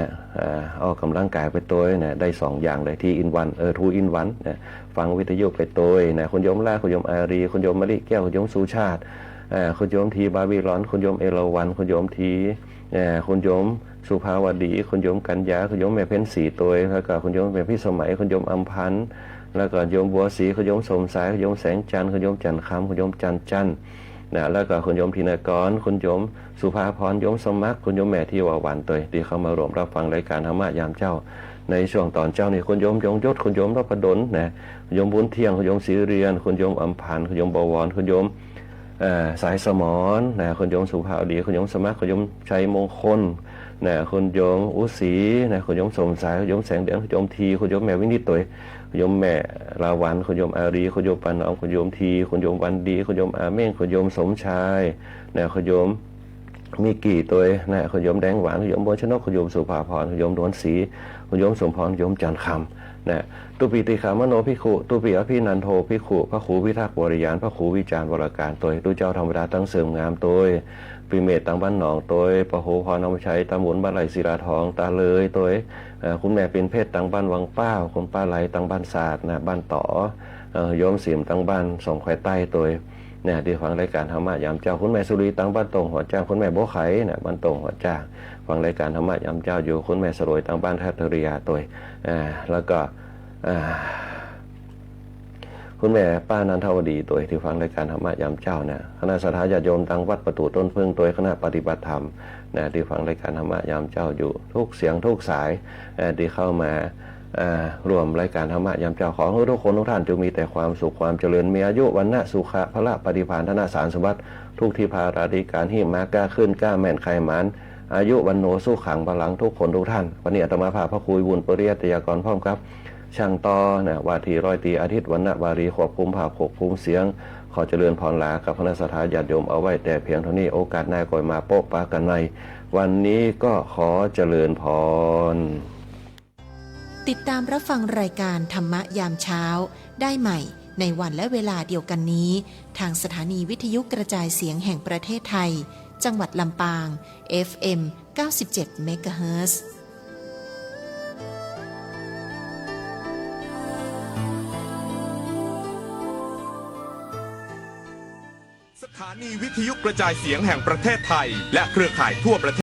D: ออกกำลังกายไปตัวนะได้2อย่างเลยที่อินวันทูอินวันนะฟังวิทยุไปตัวนะคุณโยมล่าคุณโยมอารีคุณโยมมะลิแก้วคุณโยมสุชาติคุณโยมทีบาบิลอนคุณโยมเอราวัณคุณโยมทีคุณโยมสุภาวดีคุณโยมกัญญาคุณโยมแม่เพ็ญศรีตัวแล้วก็คุณโยมแม่พี่สมัยคุณโยมอัมพันธ์แล้วก็โยมบัวศรีคุณโยมสมสายคุณโยมแสงจันทร์คุณโยมจันทร์คำคุณโยมจันทร์นะแล้วก็คุณโยมธินกรคุณโยมสุภาพรโยมสมัครคุณโยมแม่ที่ว่าหวานตัวที่เข้ามารวมรับฟังรายการธรรมะยามเจ้าในช่วงตอนเจ้านี่คุณโยมยงยศคุณโยมนพดลนะคุณโยมบุญเที่ยงคุณโยมศรีเรียนคุณโยมอัมพันธ์คุณโยมบวรคุณโยมสายสมรนะคุณโยมสุภาพดีคุณโยมสมัครคุณโยมชัยมงคลนะคุณโยมอุศรีนะคุณโยมสมสายคุณโยมแสงเดือนคุณโยมทีคุณโยมแม่วินิตตัวคุณโยมแม่ลาวันคุณโยมอารีคุณโยมปานอมคุณโยมทีคุณโยมวันดีคุณโยมอาเม่งคุณโยมสมชายนะคุณโยมมีกี่ตัวนะคุณโยมแดงหวานคุณโยมบัวชนกคุณโยมสุภาพรคุณโยมนวลศรีคุณโยมสมพรคุณโยมจันทร์คำนะตุปีติขามโนภิกขุตุปีอภินันโทภิกขุพระครูวิทักษ์วรยานพระครูวิจารณ์วรการตัวตุเจ้าธรรมดาตั้งเสริมงามตัวปีเมตตังบ้านหนองตัวพระโหพรนำชัยตาหมุนบ้านไหลศิลาทองตาเลยตัวคุณแม่เป็นเพศตังบ้านวังเป้าคุณป้าไหลตังบ้านศาสตร์นะบ้านต่อโยมสิมตังบ้านสองแควใต้ตัวเนี่ยที่ฟังรายการธรรมะยามเจ้าคุณแม่สุรีตังบ้านตรงหัวจ้างคุณแม่โบไข่เนี่ยบ้านตรงหัวจ้างฟังรายการธรรมะยามเจ้าอยู่คุณแม่สรวยตังบ้านแทบเทริยาตัวแล้วก็คุณแม่ป้านันทวดีตัวที่ฟังรายการธรรมะยามเจ้าเนี่ยคณะสัตยาญาติโยมตังวัดประตูต้นพึ่งตัวคณะปฏิบัติธรรมนะที่ฟังรายการธรรมะยามเจ้าอยู่ทุกเสียงทุกสายที่เข้ามารวมรายการธรรมะยามเจ้าของทุกคนทุกท่านจะมีแต่ความสุขความเจริญมีอายุวันนะสุขะพละปฏิภาณธนสารสมบัติทุกที่พาราธิการหิมากล้าขึ้นกล้าแม่นไขมันอายุวันโนสู้ขังบาลังทุกคนทุกท่านวันนี้อาตมาภาพพระครูบุญปริยัติยากรพร้อมครับช่างต่อนะวาทีร้อยตีอาทิตย์วันณวารีควบคุมภาพควบคุมเสียงขอเจริญพรลากับคณะสัตยาญาติโยมเอาไว้แต่เพียงเท่านี้โอกาสหน้าก่อยมาโป๊ะปากันในวันนี้ก็ขอเจริญพร
A: ติดตามรับฟังรายการธรรมะยามเช้าได้ใหม่ในวันและเวลาเดียวกันนี้ทางสถานีวิทยุกระจายเสียงแห่งประเทศไทยจังหวัดลำปาง FM 97 MHz
E: สถานีวิทยุกระจายเสียงแห่งประเทศไทยและเครือข่ายทั่วประเทศ